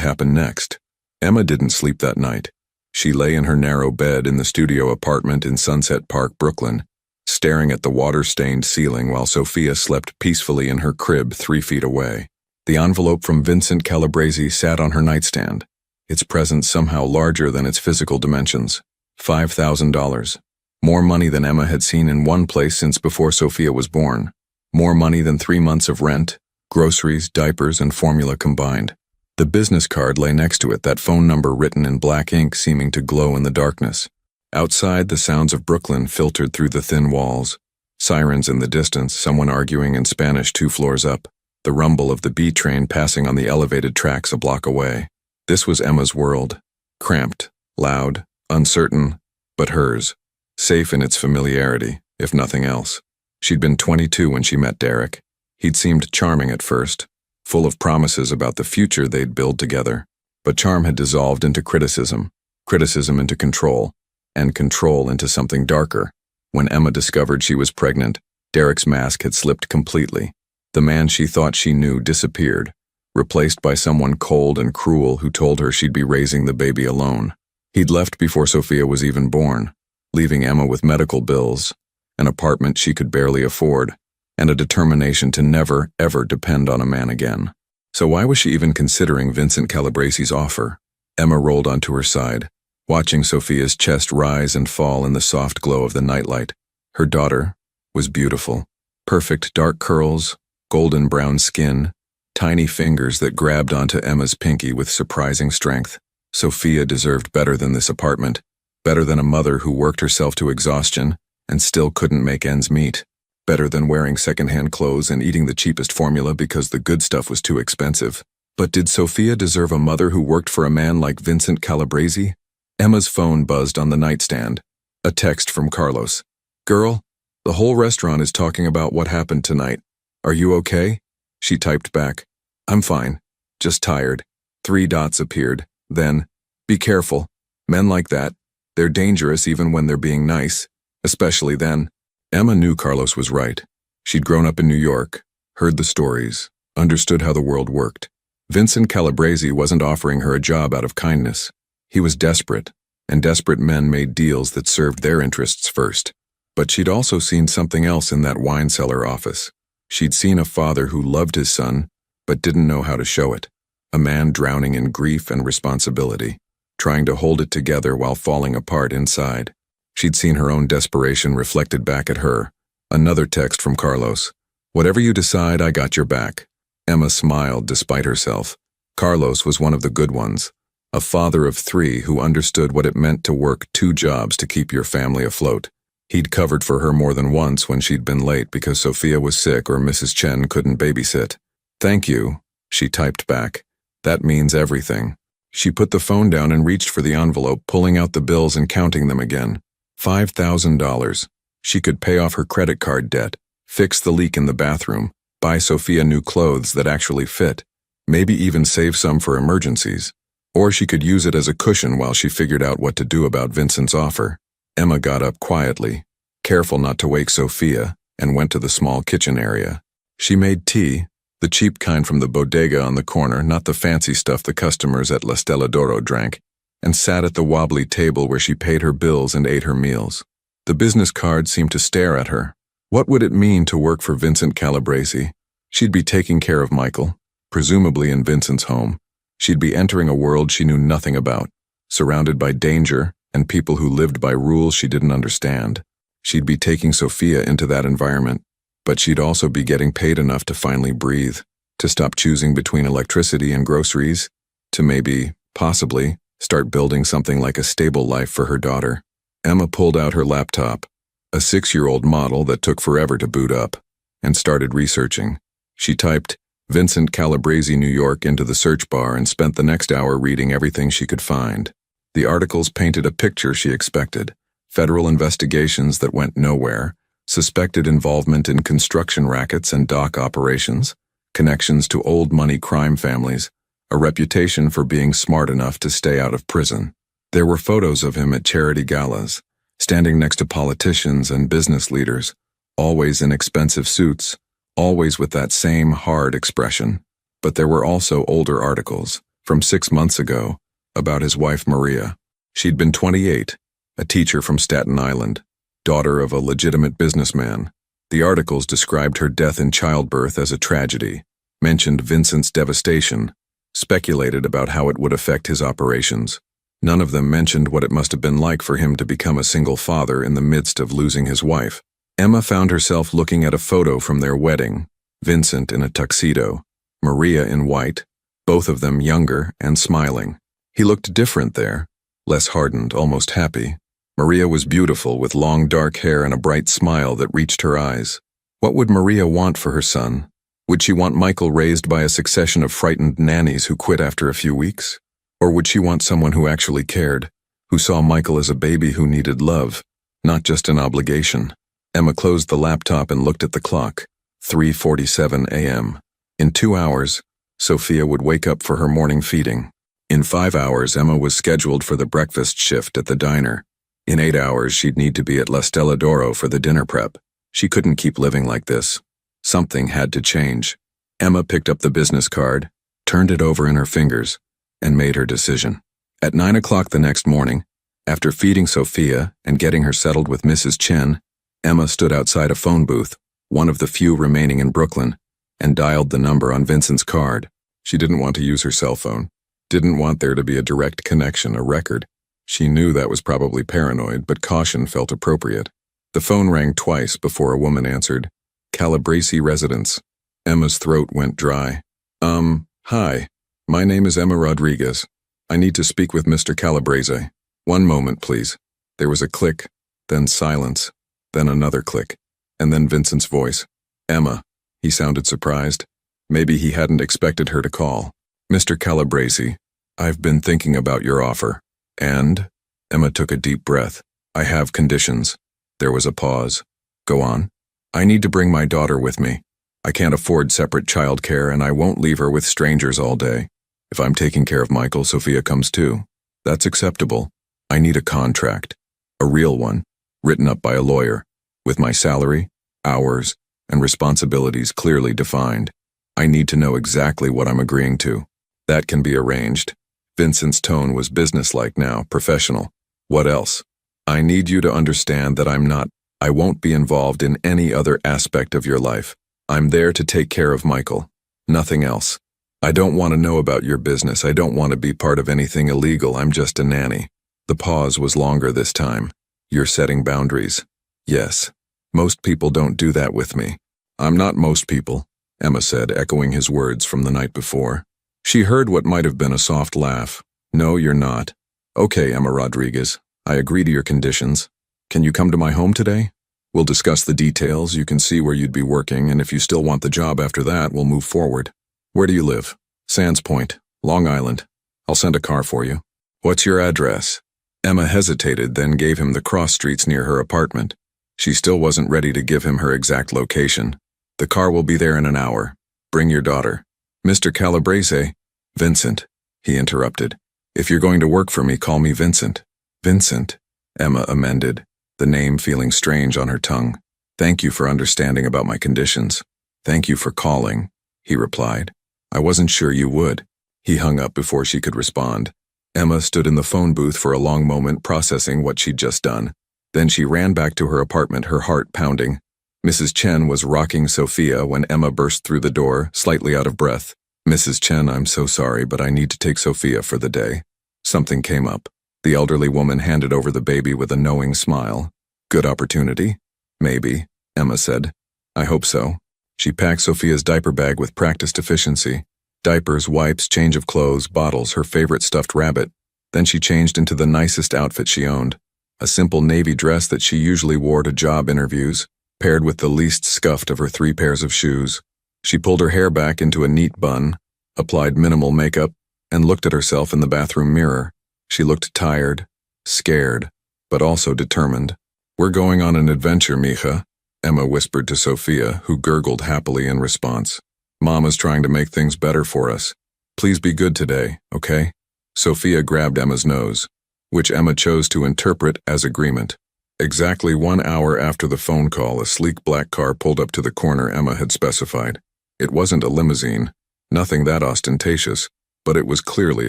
happen next? Emma didn't sleep that night. She lay in her narrow bed in the studio apartment in Sunset Park, Brooklyn, staring at the water-stained ceiling while Sophia slept peacefully in her crib 3 feet away. The envelope from Vincent Calabresi sat on her nightstand, its presence somehow larger than its physical dimensions. $5,000. More money than Emma had seen in one place since before Sophia was born. More money than 3 months of rent, groceries, diapers, and formula combined. The business card lay next to it, that phone number written in black ink seeming to glow in the darkness. Outside, the sounds of Brooklyn filtered through the thin walls. Sirens in the distance, someone arguing in Spanish 2 floors up. The rumble of the B train passing on the elevated tracks a block away. This was Emma's world. Cramped, loud, uncertain, but hers. Safe in its familiarity, if nothing else. She'd been 22 when she met Derek. He'd seemed charming at first, full of promises about the future they'd build together. But charm had dissolved into criticism into control, and control into something darker. When Emma discovered she was pregnant, Derek's mask had slipped completely. The man she thought she knew disappeared, replaced by someone cold and cruel who told her she'd be raising the baby alone. He'd left before Sophia was even born, leaving Emma with medical bills, an apartment she could barely afford, and a determination to never, ever depend on a man again. So why was she even considering Vincent Calabresi's offer? Emma rolled onto her side, watching Sophia's chest rise and fall in the soft glow of the nightlight. Her daughter was beautiful. Perfect dark curls, golden brown skin, tiny fingers that grabbed onto Emma's pinky with surprising strength. Sophia deserved better than this apartment, better than a mother who worked herself to exhaustion and still couldn't make ends meet, better than wearing secondhand clothes and eating the cheapest formula because the good stuff was too expensive. But did Sophia deserve a mother who worked for a man like Vincent Calabrese? Emma's phone buzzed on the nightstand. A text from Carlos. "Girl, the whole restaurant is talking about what happened tonight. Are you okay?" She typed back. "I'm fine. Just tired." 3 dots appeared. Then, "Be careful. Men like that, they're dangerous even when they're being nice, especially then." Emma knew Carlos was right. She'd grown up in New York, heard the stories, understood how the world worked. Vincent Calabrese wasn't offering her a job out of kindness. He was desperate, and desperate men made deals that served their interests first. But she'd also seen something else in that wine cellar office. She'd seen a father who loved his son, but didn't know how to show it. A man drowning in grief and responsibility, trying to hold it together while falling apart inside. She'd seen her own desperation reflected back at her. Another text from Carlos. "Whatever you decide, I got your back." Emma smiled despite herself. Carlos was one of the good ones. A father of 3 who understood what it meant to work 2 jobs to keep your family afloat. He'd covered for her more than once when she'd been late because Sophia was sick or Mrs. Chen couldn't babysit. "Thank you," she typed back. "That means everything." She put the phone down and reached for the envelope, pulling out the bills and counting them again. $5,000. She could pay off her credit card debt, fix the leak in the bathroom, buy Sophia new clothes that actually fit, maybe even save some for emergencies. Or she could use it as a cushion while she figured out what to do about Vincent's offer. Emma got up quietly, careful not to wake Sophia, and went to the small kitchen area. She made tea, the cheap kind from the bodega on the corner, not the fancy stuff the customers at La Stella d'Oro drank, and sat at the wobbly table where she paid her bills and ate her meals. The business card seemed to stare at her. What would it mean to work for Vincent Calabrese? She'd be taking care of Michael, presumably in Vincent's home. She'd be entering a world she knew nothing about, surrounded by danger and people who lived by rules she didn't understand. She'd be taking Sophia into that environment, but she'd also be getting paid enough to finally breathe, to stop choosing between electricity and groceries, to maybe, possibly, start building something like a stable life for her daughter. Emma pulled out her laptop, a 6-year-old model that took forever to boot up, and started researching. She typed Vincent Calabrese, New York into the search bar and spent the next hour reading everything she could find. The articles painted a picture she expected: federal investigations that went nowhere, suspected involvement in construction rackets and dock operations, connections to old money crime families, a reputation for being smart enough to stay out of prison. There were photos of him at charity galas, standing next to politicians and business leaders, always in expensive suits, always with that same hard expression. But there were also older articles, from 6 months ago, about his wife Maria. She'd been 28, a teacher from Staten Island, daughter of a legitimate businessman. The articles described her death in childbirth as a tragedy, mentioned Vincent's devastation, speculated about how it would affect his operations. None of them mentioned what it must have been like for him to become a single father in the midst of losing his wife. Emma found herself looking at a photo from their wedding, Vincent in a tuxedo, Maria in white, both of them younger and smiling. He looked different there, less hardened, almost happy. Maria was beautiful, with long dark hair and a bright smile that reached her eyes. What would Maria want for her son? Would she want Michael raised by a succession of frightened nannies who quit after a few weeks? Or would she want someone who actually cared, who saw Michael as a baby who needed love, not just an obligation? Emma closed the laptop and looked at the clock. 3:47 a.m. In 2 hours, Sophia would wake up for her morning feeding. In 5 hours, Emma was scheduled for the breakfast shift at the diner. In 8 hours, she'd need to be at La Stella d'Oro for the dinner prep. She couldn't keep living like this. Something had to change. Emma picked up the business card, turned it over in her fingers, and made her decision. At 9 o'clock the next morning, after feeding Sophia and getting her settled with Mrs. Chen, Emma stood outside a phone booth, one of the few remaining in Brooklyn, and dialed the number on Vincent's card. She didn't want to use her cell phone, Didn't want there to be a direct connection, a record. She knew that was probably paranoid, but caution felt appropriate. The phone rang twice before a woman answered. Calabrese residence. Emma's throat went dry. Hi. My name is Emma Rodriguez. I need to speak with Mr. Calabrese. One moment, please. There was a click, then silence, then another click, and then Vincent's voice. Emma. He sounded surprised. Maybe he hadn't expected her to call. Mr. Calabrese, I've been thinking about your offer. And? Emma took a deep breath. I have conditions. There was a pause. Go on. I need to bring my daughter with me. I can't afford separate childcare, and I won't leave her with strangers all day. If I'm taking care of Michael, Sophia comes too. That's acceptable. I need a contract. A real one, written up by a lawyer, with my salary, hours, and responsibilities clearly defined. I need to know exactly what I'm agreeing to. That can be arranged. Vincent's tone was businesslike now, professional. What else? I need you to understand that I won't be involved in any other aspect of your life. I'm there to take care of Michael. Nothing else. I don't want to know about your business. I don't want to be part of anything illegal. I'm just a nanny. The pause was longer this time. You're setting boundaries. Yes. Most people don't do that with me. I'm not most people, Emma said, echoing his words from the night before. She heard what might have been a soft laugh. No, you're not. Okay, Emma Rodriguez. I agree to your conditions. Can you come to my home today? We'll discuss the details, you can see where you'd be working, and if you still want the job after that, we'll move forward. Where do you live? Sands Point, Long Island. I'll send a car for you. What's your address? Emma hesitated, then gave him the cross streets near her apartment. She still wasn't ready to give him her exact location. The car will be there in an hour. Bring your daughter. Mr. Calabrese. Vincent, he interrupted. If you're going to work for me, call me Vincent. Vincent, Emma amended, the name feeling strange on her tongue. Thank you for understanding about my conditions. Thank you for calling, he replied. I wasn't sure you would. He hung up before she could respond. Emma stood in the phone booth for a long moment processing what she'd just done. Then she ran back to her apartment, her heart pounding. Mrs. Chen was rocking Sophia when Emma burst through the door, slightly out of breath. Mrs. Chen, I'm so sorry, but I need to take Sophia for the day. Something came up. The elderly woman handed over the baby with a knowing smile. Good opportunity? Maybe, Emma said. I hope so. She packed Sophia's diaper bag with practiced efficiency. Diapers, wipes, change of clothes, bottles, her favorite stuffed rabbit. Then she changed into the nicest outfit she owned. A simple navy dress that she usually wore to job interviews, paired with the least scuffed of her 3 pairs of shoes. She pulled her hair back into a neat bun, applied minimal makeup, and looked at herself in the bathroom mirror. She looked tired, scared, but also determined. We're going on an adventure, mija, Emma whispered to Sophia, who gurgled happily in response. Mama's trying to make things better for us. Please be good today, okay? Sophia grabbed Emma's nose, which Emma chose to interpret as agreement. Exactly 1 hour after the phone call, a sleek black car pulled up to the corner Emma had specified. It wasn't a limousine, nothing that ostentatious, but it was clearly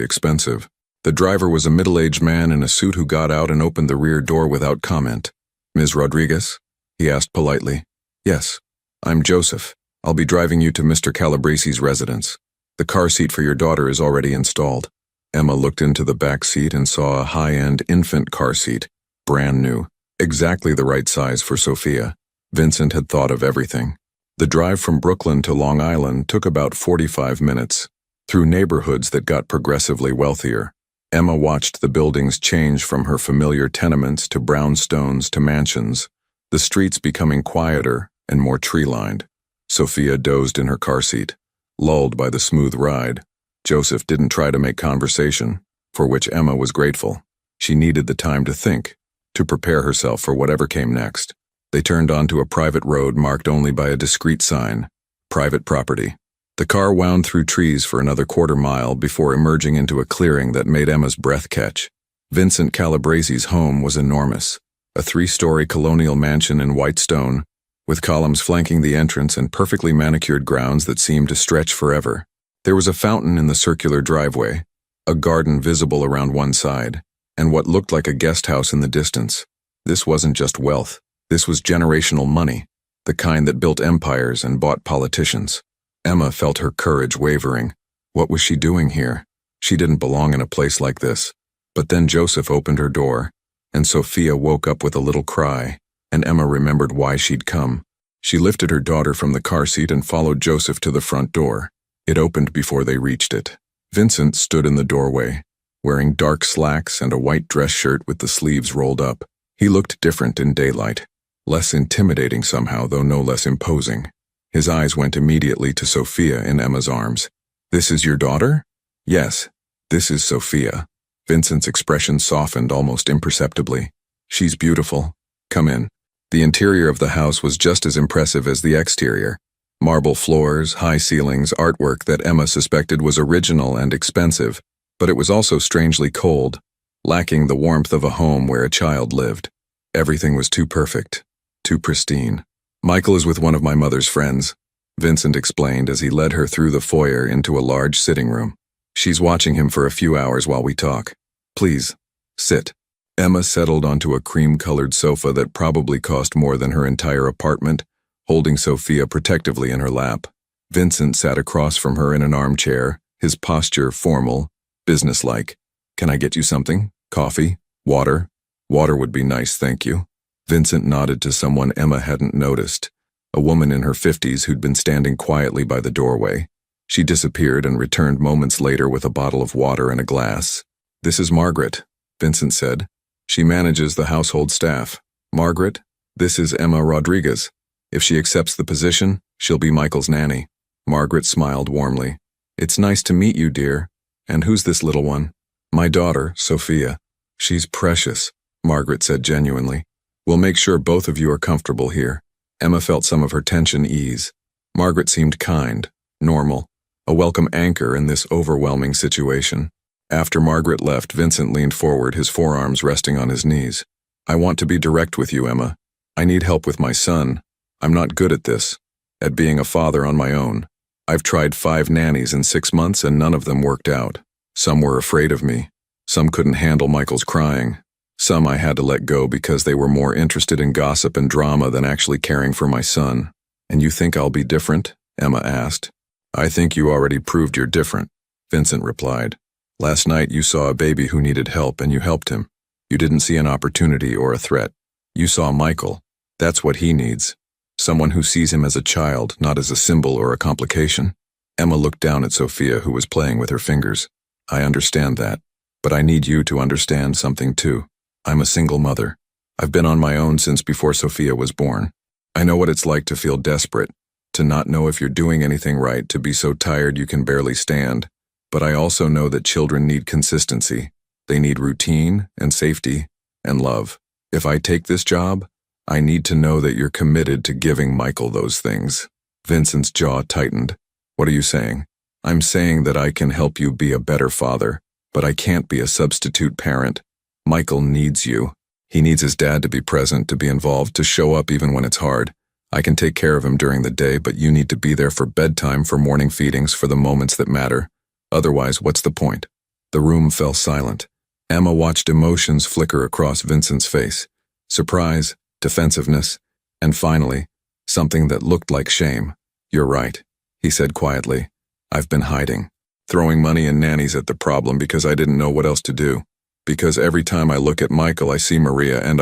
expensive. The driver was a middle-aged man in a suit who got out and opened the rear door without comment. Ms. Rodriguez? He asked politely. Yes, I'm Joseph. I'll be driving you to Mr. Calabrese's residence. The car seat for your daughter is already installed. Emma looked into the back seat and saw a high-end infant car seat, brand new, exactly the right size for Sophia. Vincent had thought of everything. The drive from Brooklyn to Long Island took about 45 minutes, through neighborhoods that got progressively wealthier. Emma watched the buildings change from her familiar tenements to brownstones to mansions, the streets becoming quieter and more tree-lined. Sophia dozed in her car seat, lulled by the smooth ride. Joseph didn't try to make conversation, for which Emma was grateful. She needed the time to think, to prepare herself for whatever came next. They turned onto a private road marked only by a discreet sign, private property. The car wound through trees for another quarter-mile before emerging into a clearing that made Emma's breath catch. Vincent Calabrese's home was enormous, a 3-story colonial mansion in white stone, with columns flanking the entrance and perfectly manicured grounds that seemed to stretch forever. There was a fountain in the circular driveway, a garden visible around one side, and what looked like a guest house in the distance. This wasn't just wealth, this was generational money, the kind that built empires and bought politicians. Emma felt her courage wavering. What was she doing here? She didn't belong in a place like this. But then Joseph opened her door, and Sophia woke up with a little cry, and Emma remembered why she'd come. She lifted her daughter from the car seat and followed Joseph to the front door. It opened before they reached it. Vincent stood in the doorway, wearing dark slacks and a white dress shirt with the sleeves rolled up. He looked different in daylight, less intimidating somehow, though no less imposing. His eyes went immediately to Sophia in Emma's arms. "This is your daughter?" "Yes, this is Sophia." Vincent's expression softened almost imperceptibly. "She's beautiful. Come in." The interior of the house was just as impressive as the exterior. Marble floors, high ceilings, artwork that Emma suspected was original and expensive, but it was also strangely cold, lacking the warmth of a home where a child lived. Everything was too perfect, too pristine. "Michael is with one of my mother's friends," Vincent explained as he led her through the foyer into a large sitting room. "She's watching him for a few hours while we talk. Please, sit." Emma settled onto a cream-colored sofa that probably cost more than her entire apartment, holding Sophia protectively in her lap. Vincent sat across from her in an armchair, his posture formal, businesslike. "Can I get you something? Coffee? Water?" "Water would be nice, thank you." Vincent nodded to someone Emma hadn't noticed, a woman in her 50s who'd been standing quietly by the doorway. She disappeared and returned moments later with a bottle of water and a glass. "This is Margaret," Vincent said. "She manages the household staff." "Margaret, this is Emma Rodriguez. If she accepts the position, she'll be Michael's nanny." Margaret smiled warmly. "It's nice to meet you, dear. And who's this little one?" "My daughter, Sophia." "She's precious," Margaret said genuinely. "We'll make sure both of you are comfortable here." Emma felt some of her tension ease. Margaret seemed kind, normal, a welcome anchor in this overwhelming situation. After Margaret left, Vincent leaned forward, his forearms resting on his knees. "I want to be direct with you, Emma. I need help with my son. I'm not good at this, at being a father on my own. I've tried 5 nannies in 6 months and none of them worked out. Some were afraid of me. Some couldn't handle Michael's crying. Some I had to let go because they were more interested in gossip and drama than actually caring for my son." "And you think I'll be different?" Emma asked. "I think you already proved you're different," Vincent replied. "Last night you saw a baby who needed help and you helped him. You didn't see an opportunity or a threat. You saw Michael. That's what he needs. Someone who sees him as a child, not as a symbol or a complication." Emma looked down at Sophia, who was playing with her fingers. "I understand that, but I need you to understand something too. I'm a single mother. I've been on my own since before Sophia was born. I know what it's like to feel desperate, to not know if you're doing anything right, to be so tired you can barely stand. But I also know that children need consistency. They need routine and safety and love. If I take this job, I need to know that you're committed to giving Michael those things." Vincent's jaw tightened. "What are you saying?" "I'm saying that I can help you be a better father, but I can't be a substitute parent. Michael needs you. He needs his dad to be present, to be involved, to show up even when it's hard. I can take care of him during the day, but you need to be there for bedtime, for morning feedings, for the moments that matter. Otherwise, what's the point?" The room fell silent. Emma watched emotions flicker across Vincent's face. Surprise, defensiveness, and finally, something that looked like shame. "You're right," he said quietly. "I've been hiding, throwing money and nannies at the problem because I didn't know what else to do. Because every time I look at Michael, I see Maria and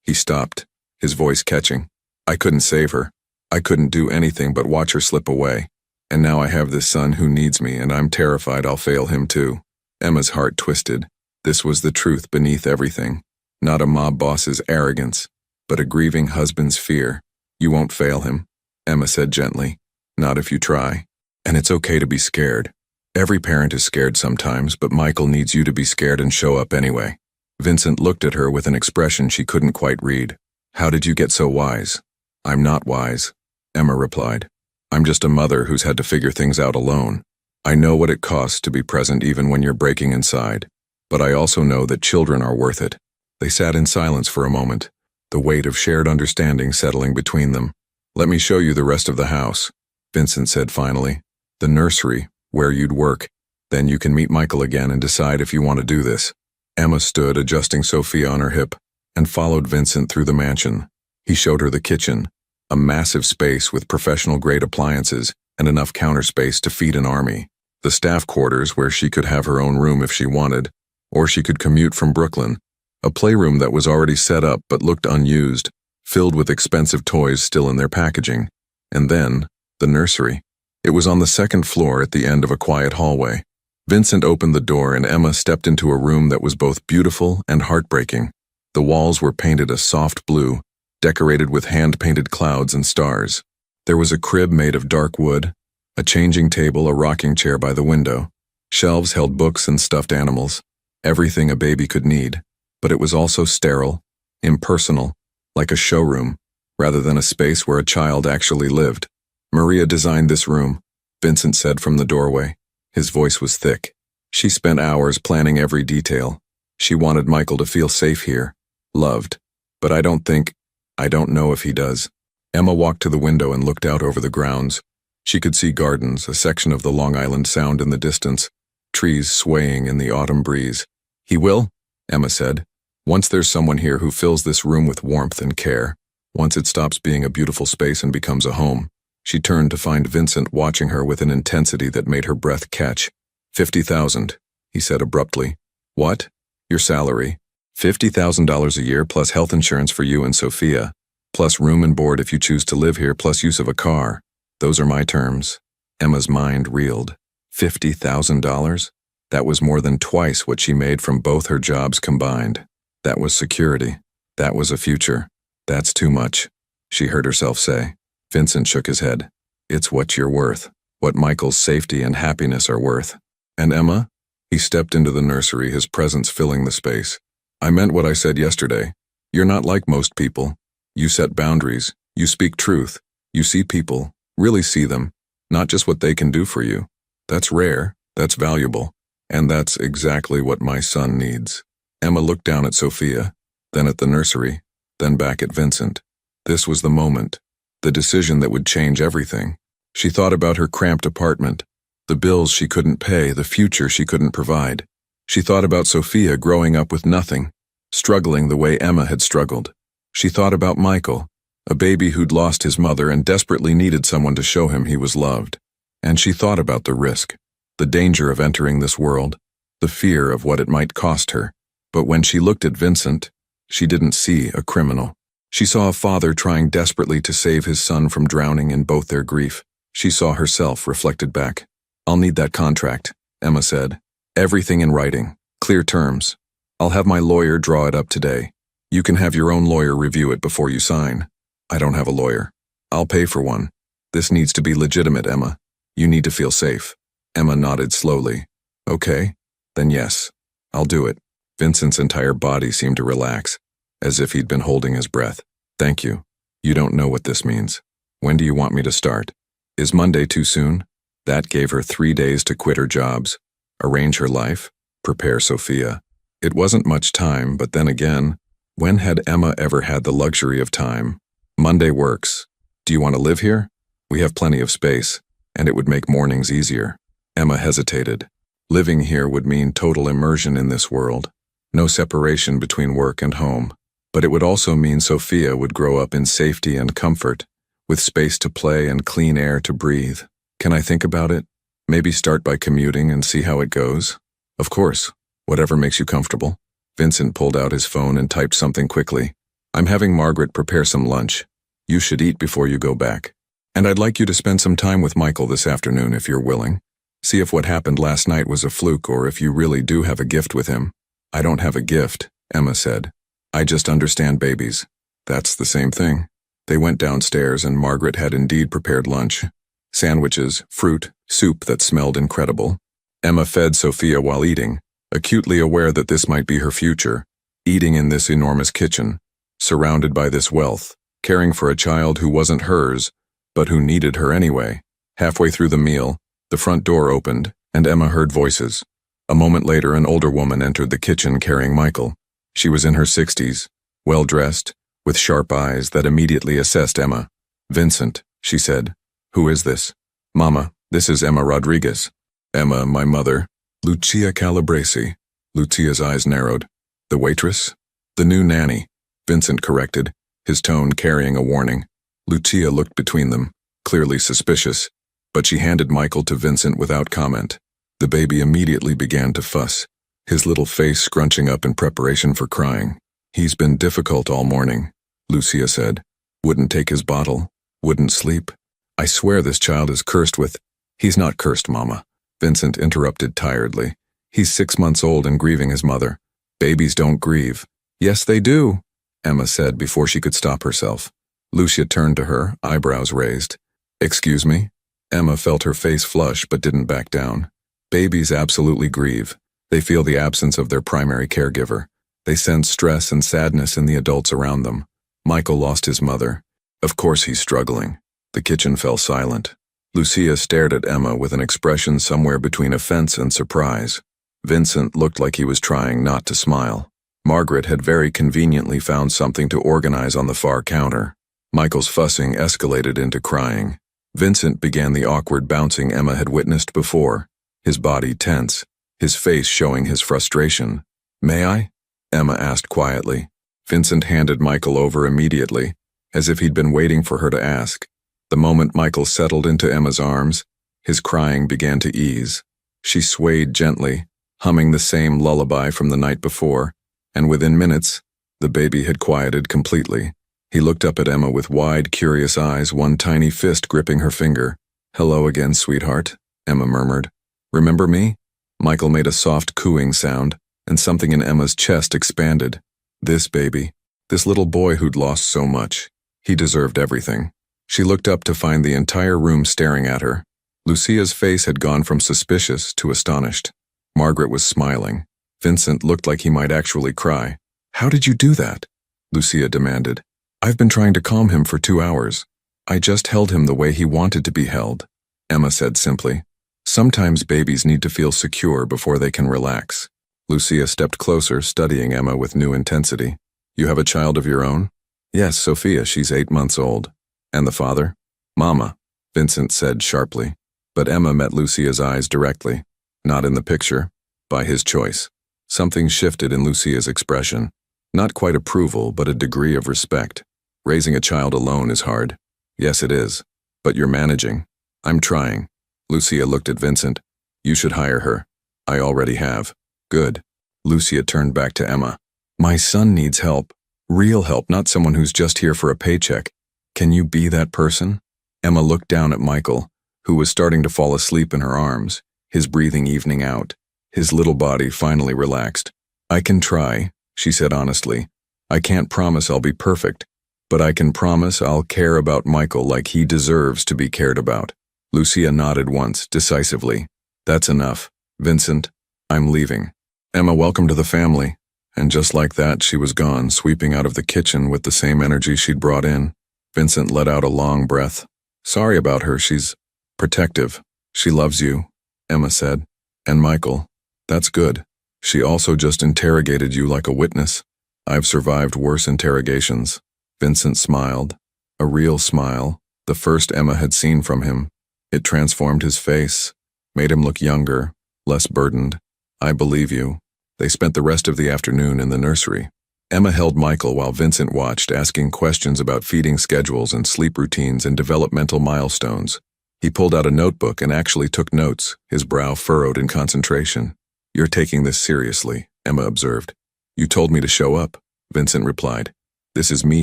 He stopped, his voice catching. "I couldn't save her. I couldn't do anything but watch her slip away. And now I have this son who needs me, and I'm terrified I'll fail him too." Emma's heart twisted. This was the truth beneath everything. Not a mob boss's arrogance, but a grieving husband's fear. "You won't fail him," Emma said gently. "Not if you try. And it's okay to be scared. Every parent is scared sometimes, but Michael needs you to be scared and show up anyway." Vincent looked at her with an expression she couldn't quite read. "How did you get so wise?" "I'm not wise," Emma replied. "I'm just a mother who's had to figure things out alone. I know what it costs to be present even when you're breaking inside. But I also know that children are worth it." They sat in silence for a moment, the weight of shared understanding settling between them. "Let me show you the rest of the house," Vincent said finally. "The nursery, where you'd work. Then you can meet Michael again and decide if you want to do this." Emma stood, adjusting Sophia on her hip, and followed Vincent through the mansion. He showed her the kitchen, a massive space with professional-grade appliances and enough counter space to feed an army. The staff quarters where she could have her own room if she wanted, or she could commute from Brooklyn. A playroom that was already set up but looked unused, filled with expensive toys still in their packaging. And then, the nursery. It was on the second floor at the end of a quiet hallway. Vincent opened the door and Emma stepped into a room that was both beautiful and heartbreaking. The walls were painted a soft blue, decorated with hand-painted clouds and stars. There was a crib made of dark wood, a changing table, a rocking chair by the window. Shelves held books and stuffed animals, everything a baby could need. But it was also sterile, impersonal, like a showroom, rather than a space where a child actually lived. Maria designed this room, Vincent said from the doorway. His voice was thick. She spent hours planning every detail. She wanted Michael to feel safe here, loved. But I don't know if he does. Emma walked to the window and looked out over the grounds. She could see gardens, a section of the Long Island Sound in the distance, trees swaying in the autumn breeze. He will, Emma said. Once there's someone here who fills this room with warmth and care, once it stops being a beautiful space and becomes a home. She turned to find Vincent watching her with an intensity that made her breath catch. $50,000, he said abruptly. What? Your salary. $50,000 a year plus health insurance for you and Sophia, plus room and board if you choose to live here, plus use of a car. Those are my terms. Emma's mind reeled. $50,000? That was more than twice what she made from both her jobs combined. That was security. That was a future. That's too much, she heard herself say. Vincent shook his head. It's what you're worth, what Michael's safety and happiness are worth. And Emma? He stepped into the nursery, his presence filling the space. I meant what I said yesterday. You're not like most people. You set boundaries. You speak truth. You see people, really see them, not just what they can do for you. That's rare. That's valuable. And that's exactly what my son needs. Emma looked down at Sophia, then at the nursery, then back at Vincent. This was the moment. The decision that would change everything. She thought about her cramped apartment, the bills she couldn't pay, the future she couldn't provide. She thought about Sophia growing up with nothing, struggling the way Emma had struggled. She thought about Michael, a baby who'd lost his mother and desperately needed someone to show him he was loved. And she thought about the risk, the danger of entering this world, the fear of what it might cost her. But when she looked at Vincent, she didn't see a criminal. She saw a father trying desperately to save his son from drowning in both their grief. She saw herself reflected back. I'll need that contract, Emma said. Everything in writing, clear terms. I'll have my lawyer draw it up today. You can have your own lawyer review it before you sign. I don't have a lawyer. I'll pay for one. This needs to be legitimate, Emma. You need to feel safe. Emma nodded slowly. Okay, then yes, I'll do it. Vincent's entire body seemed to relax, as if he'd been holding his breath. Thank you. You don't know what this means. When do you want me to start? Is Monday too soon? That gave her 3 days to quit her jobs, arrange her life, prepare Sophia. It wasn't much time, but then again, when had Emma ever had the luxury of time? Monday works. Do you want to live here? We have plenty of space, and it would make mornings easier. Emma hesitated. Living here would mean total immersion in this world. No separation between work and home. But it would also mean Sophia would grow up in safety and comfort, with space to play and clean air to breathe. Can I think about it? Maybe start by commuting and see how it goes? Of course, whatever makes you comfortable. Vincent pulled out his phone and typed something quickly. I'm having Margaret prepare some lunch. You should eat before you go back. And I'd like you to spend some time with Michael this afternoon if you're willing. See if what happened last night was a fluke or if you really do have a gift with him. I don't have a gift, Emma said. I just understand babies. That's the same thing. They went downstairs and Margaret had indeed prepared lunch. Sandwiches, fruit, soup that smelled incredible. Emma fed Sophia while eating, acutely aware that this might be her future, eating in this enormous kitchen, surrounded by this wealth, caring for a child who wasn't hers, but who needed her anyway. Halfway through the meal, the front door opened, and Emma heard voices. A moment later, an older woman entered the kitchen carrying Michael. She was in her 60s, well-dressed, with sharp eyes that immediately assessed Emma. Vincent, she said. Who is this? Mama, this is Emma Rodriguez. Emma, my mother. Lucia Calabresi. Lucia's eyes narrowed. The waitress? The new nanny, Vincent corrected, his tone carrying a warning. Lucia looked between them, clearly suspicious, but she handed Michael to Vincent without comment. The baby immediately began to fuss, his little face scrunching up in preparation for crying. "He's been difficult all morning," Lucia said. "Wouldn't take his bottle, wouldn't sleep. I swear this child is cursed with—" "He's not cursed, Mama," Vincent interrupted tiredly. "He's 6 months old and grieving his mother. Babies don't grieve." "Yes, they do," Emma said before she could stop herself. Lucia turned to her, eyebrows raised. "Excuse me?" Emma felt her face flush but didn't back down. "Babies absolutely grieve. They feel the absence of their primary caregiver. They sense stress and sadness in the adults around them. Michael lost his mother. Of course he's struggling." The kitchen fell silent. Lucia stared at Emma with an expression somewhere between offense and surprise. Vincent looked like he was trying not to smile. Margaret had very conveniently found something to organize on the far counter. Michael's fussing escalated into crying. Vincent began the awkward bouncing Emma had witnessed before, his body tense, his face showing his frustration. "May I?" Emma asked quietly. Vincent handed Michael over immediately, as if he'd been waiting for her to ask. The moment Michael settled into Emma's arms, his crying began to ease. She swayed gently, humming the same lullaby from the night before, and within minutes, the baby had quieted completely. He looked up at Emma with wide, curious eyes, one tiny fist gripping her finger. "Hello again, sweetheart," Emma murmured. "Remember me?" Michael made a soft cooing sound, and something in Emma's chest expanded. This baby, this little boy who'd lost so much, he deserved everything. She looked up to find the entire room staring at her. Lucia's face had gone from suspicious to astonished. Margaret was smiling. Vincent looked like he might actually cry. "How did you do that?" Lucia demanded. "I've been trying to calm him for 2 hours. I just held him the way he wanted to be held," Emma said simply. "Sometimes babies need to feel secure before they can relax." Lucia stepped closer, studying Emma with new intensity. "You have a child of your own?" "Yes, Sophia, she's 8 months old." "And the father?" "Mama," Vincent said sharply. But Emma met Lucia's eyes directly. Not in the picture, by his choice. Something shifted in Lucia's expression. Not quite approval, but a degree of respect. "Raising a child alone is hard." "Yes, it is. But you're managing." "I'm trying." Lucia looked at Vincent. "You should hire her." "I already have." "Good." Lucia turned back to Emma. "My son needs help. Real help, not someone who's just here for a paycheck. Can you be that person?" Emma looked down at Michael, who was starting to fall asleep in her arms, his breathing evening out. His little body finally relaxed. "I can try," she said honestly. "I can't promise I'll be perfect, but I can promise I'll care about Michael like he deserves to be cared about." Lucia nodded once, decisively. "That's enough. Vincent, I'm leaving." "Emma, welcome to the family." And just like that, she was gone, sweeping out of the kitchen with the same energy she'd brought in. Vincent let out a long breath. "Sorry about her, she's protective. She loves you," Emma said. "And Michael, that's good. She also just interrogated you like a witness. I've survived worse interrogations." Vincent smiled. A real smile, the first Emma had seen from him. It transformed his face, made him look younger, less burdened. "I believe you." They spent the rest of the afternoon in the nursery. Emma held Michael while Vincent watched, asking questions about feeding schedules and sleep routines and developmental milestones. He pulled out a notebook and actually took notes, his brow furrowed in concentration. "You're taking this seriously," Emma observed. "You told me to show up," Vincent replied. "This is me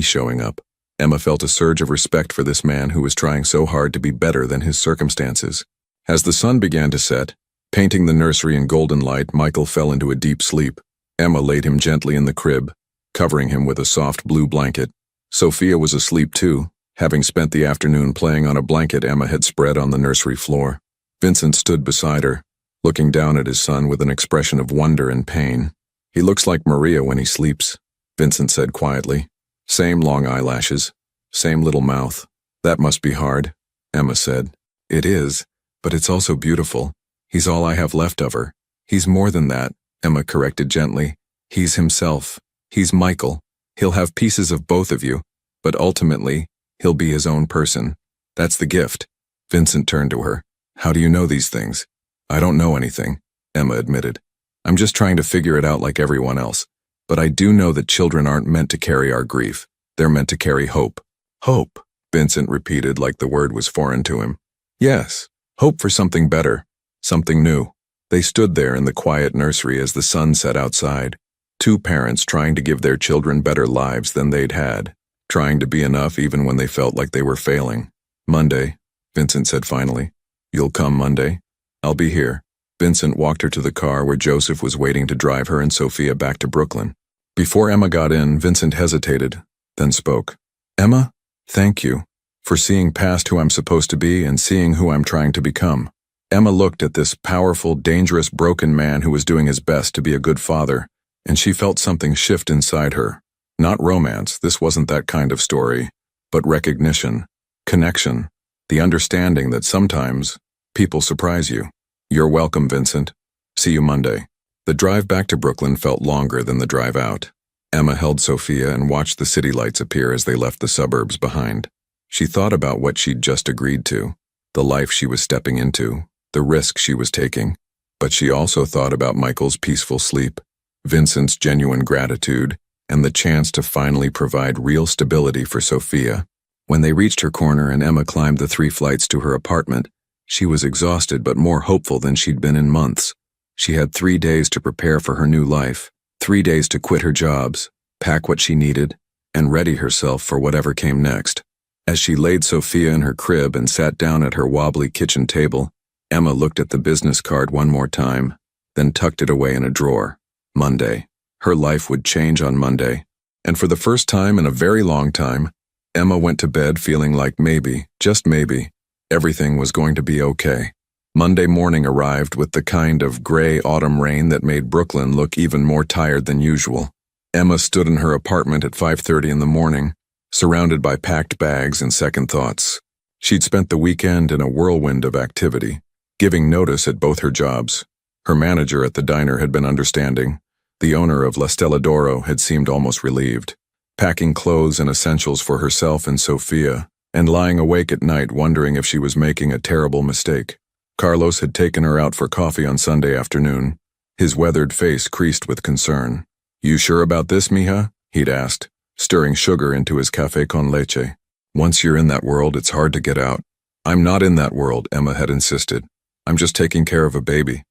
showing up." Emma felt a surge of respect for this man who was trying so hard to be better than his circumstances. As the sun began to set, painting the nursery in golden light, Michael fell into a deep sleep. Emma laid him gently in the crib, covering him with a soft blue blanket. Sophia was asleep too, having spent the afternoon playing on a blanket Emma had spread on the nursery floor. Vincent stood beside her, looking down at his son with an expression of wonder and pain. "He looks like Maria when he sleeps," Vincent said quietly. "Same long eyelashes, same little mouth." "That must be hard," Emma said. "It is, but it's also beautiful. He's all I have left of her." "He's more than that," Emma corrected gently. "He's himself. He's Michael. He'll have pieces of both of you, but ultimately, he'll be his own person. That's the gift." Vincent turned to her. "How do you know these things?" "I don't know anything," Emma admitted. "I'm just trying to figure it out like everyone else. But I do know that children aren't meant to carry our grief. They're meant to carry hope." "Hope," Vincent repeated like the word was foreign to him. "Yes, hope for something better, something new." They stood there in the quiet nursery as the sun set outside. Two parents trying to give their children better lives than they'd had, trying to be enough even when they felt like they were failing. Monday, Vincent said finally. You'll come Monday? I'll be here. Vincent walked her to the car where Joseph was waiting to drive her and Sophia back to Brooklyn. Before Emma got in, Vincent hesitated, then spoke. Emma, thank you for seeing past who I'm supposed to be and seeing who I'm trying to become. Emma looked at this powerful, dangerous, broken man who was doing his best to be a good father, and she felt something shift inside her. Not romance, this wasn't that kind of story, but recognition, connection, the understanding that sometimes people surprise you. You're welcome, Vincent. See you Monday. The drive back to Brooklyn felt longer than the drive out. Emma held Sophia and watched the city lights appear as they left the suburbs behind. She thought about what she'd just agreed to, the life she was stepping into, the risk she was taking. But she also thought about Michael's peaceful sleep, Vincent's genuine gratitude, and the chance to finally provide real stability for Sophia. When they reached her corner and Emma climbed the 3 flights to her apartment, she was exhausted but more hopeful than she'd been in months. She had 3 days to prepare for her new life, 3 days to quit her jobs, pack what she needed, and ready herself for whatever came next. As she laid Sophia in her crib and sat down at her wobbly kitchen table, Emma looked at the business card one more time, then tucked it away in a drawer. Monday. Her life would change on Monday. And for the first time in a very long time, Emma went to bed feeling like maybe, just maybe, everything was going to be okay. Monday morning arrived with the kind of gray autumn rain that made Brooklyn look even more tired than usual. Emma stood in her apartment at 5:30 in the morning, surrounded by packed bags and second thoughts. She'd spent the weekend in a whirlwind of activity, giving notice at both her jobs. Her manager at the diner had been understanding. The owner of La Stella d'Oro had seemed almost relieved, packing clothes and essentials for herself and Sophia, and lying awake at night wondering if she was making a terrible mistake. Carlos had taken her out for coffee on Sunday afternoon, his weathered face creased with concern. You sure about this, mija? He'd asked, stirring sugar into his café con leche. Once you're in that world, it's hard to get out. I'm not in that world, Emma had insisted. I'm just taking care of a baby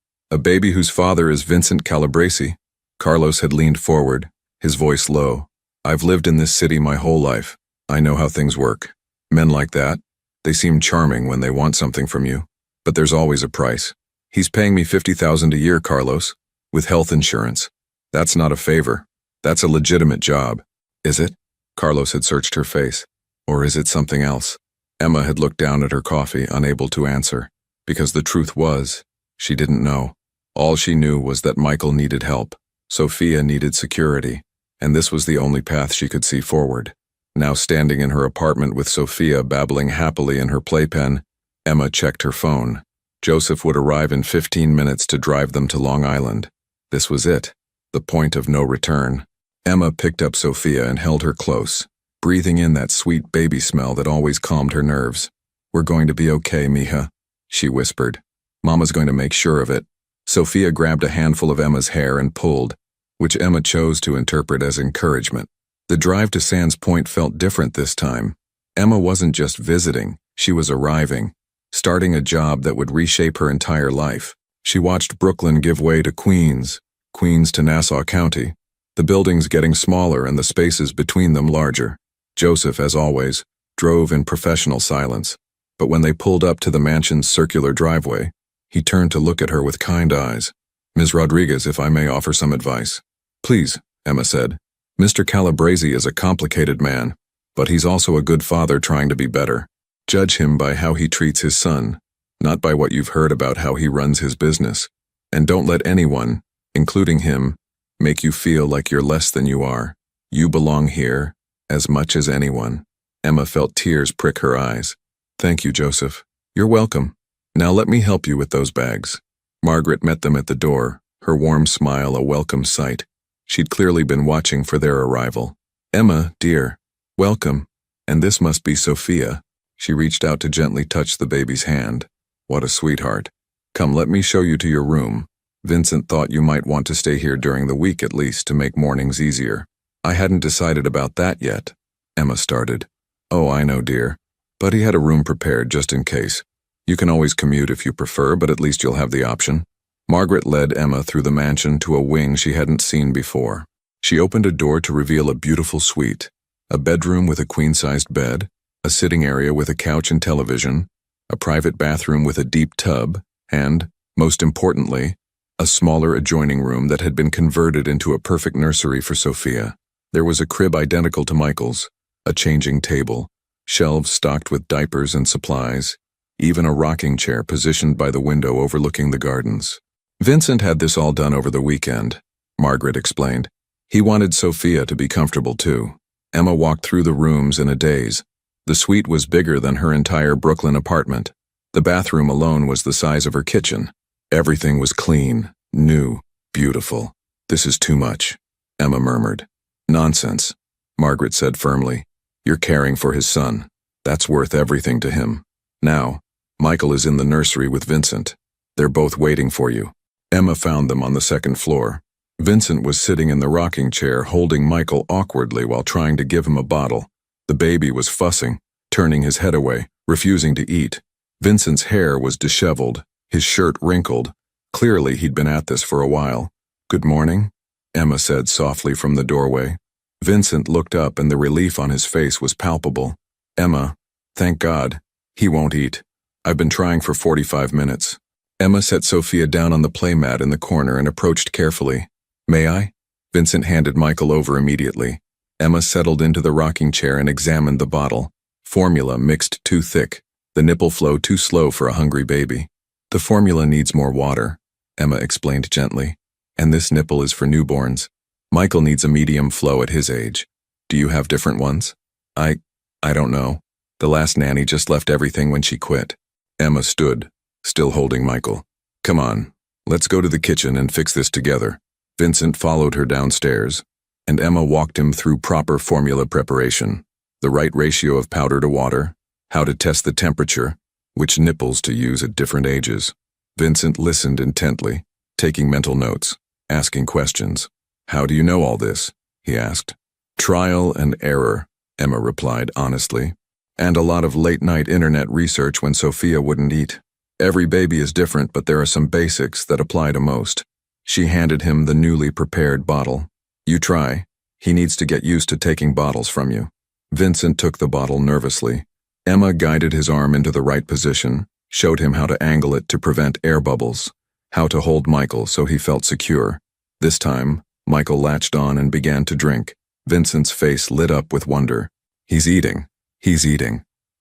whose father is Vincent Calabresi. Carlos had leaned forward, his voice low. I've lived in this city my whole life. I know how things work. Men like that, they seem charming when they want something from you. But there's always a price. He's paying me $50,000 a year, Carlos, with health insurance. That's not a favor. That's a legitimate job. Is it? Carlos had searched her face. Or is it something else? Emma had looked down at her coffee, unable to answer. Because the truth was, she didn't know. All she knew was that Michael needed help. Sophia needed security. And this was the only path she could see forward. Now standing in her apartment with Sophia babbling happily in her playpen, Emma checked her phone. Joseph would arrive in 15 minutes to drive them to Long Island. This was it, the point of no return. Emma picked up Sophia and held her close, breathing in that sweet baby smell that always calmed her nerves. We're going to be okay, mija, she whispered. Mama's going to make sure of it. Sophia grabbed a handful of Emma's hair and pulled, which Emma chose to interpret as encouragement. The drive to Sands Point felt different this time. Emma wasn't just visiting, she was arriving, starting a job that would reshape her entire life. She watched Brooklyn give way to Queens to Nassau County, the buildings getting smaller and the spaces between them larger. Joseph, as always, drove in professional silence, but when they pulled up to the mansion's circular driveway, he turned to look at her with kind eyes. Ms. Rodriguez, if I may offer some advice. Please, Emma said. Mr. Calabresi is a complicated man, but he's also a good father trying to be better. Judge him by how he treats his son, not by what you've heard about how he runs his business. And don't let anyone, including him, make you feel like you're less than you are. You belong here, as much as anyone. Emma felt tears prick her eyes. Thank you, Joseph. You're welcome. Now let me help you with those bags. Margaret met them at the door, her warm smile a welcome sight. She'd clearly been watching for their arrival. Emma, dear, welcome. And this must be Sophia. She reached out to gently touch the baby's hand. What a sweetheart. Come, let me show you to your room. Vincent thought you might want to stay here during the week at least to make mornings easier. I hadn't decided about that yet. Emma started. Oh, I know, dear. But he had a room prepared just in case. You can always commute if you prefer, but at least you'll have the option. Margaret led Emma through the mansion to a wing she hadn't seen before. She opened a door to reveal a beautiful suite, a bedroom with a queen-sized bed, a sitting area with a couch and television, a private bathroom with a deep tub, and, most importantly, a smaller adjoining room that had been converted into a perfect nursery for Sophia. There was a crib identical to Michael's, a changing table, shelves stocked with diapers and supplies, even a rocking chair positioned by the window overlooking the gardens. Vincent had this all done over the weekend, Margaret explained. He wanted Sophia to be comfortable too. Emma walked through the rooms in a daze. The suite was bigger than her entire Brooklyn apartment. The bathroom alone was the size of her kitchen. Everything was clean, new, beautiful. "This is too much," Emma murmured. "Nonsense," Margaret said firmly. "You're caring for his son. That's worth everything to him. Now, Michael is in the nursery with Vincent. They're both waiting for you." Emma found them on the second floor. Vincent was sitting in the rocking chair holding Michael awkwardly while trying to give him a bottle. The baby was fussing, turning his head away, refusing to eat. Vincent's hair was disheveled, his shirt wrinkled. Clearly he'd been at this for a while. "Good morning," Emma said softly from the doorway. Vincent looked up and the relief on his face was palpable. "Emma, thank God. He won't eat. I've been trying for 45 minutes. Emma set Sophia down on the playmat in the corner and approached carefully. "May I?" Vincent handed Michael over immediately. Emma settled into the rocking chair and examined the bottle. Formula mixed too thick, the nipple flow too slow for a hungry baby. "The formula needs more water," Emma explained gently. "And this nipple is for newborns. Michael needs a medium flow at his age. Do you have different ones?" I don't know. The last nanny just left everything when she quit." Emma stood, still holding Michael. "Come on, let's go to the kitchen and fix this together." Vincent followed her downstairs, and Emma walked him through proper formula preparation, the right ratio of powder to water, how to test the temperature, which nipples to use at different ages. Vincent listened intently, taking mental notes, asking questions. "How do you know all this?" he asked. "Trial and error," Emma replied honestly, "and a lot of late-night internet research when Sophia wouldn't eat. Every baby is different, but there are some basics that apply to most." She handed him the newly prepared bottle. "You try. He needs to get used to taking bottles from you." Vincent took the bottle nervously. Emma guided his arm into the right position, showed him how to angle it to prevent air bubbles, how to hold Michael so he felt secure. This time, Michael latched on and began to drink. Vincent's face lit up with wonder. He's eating,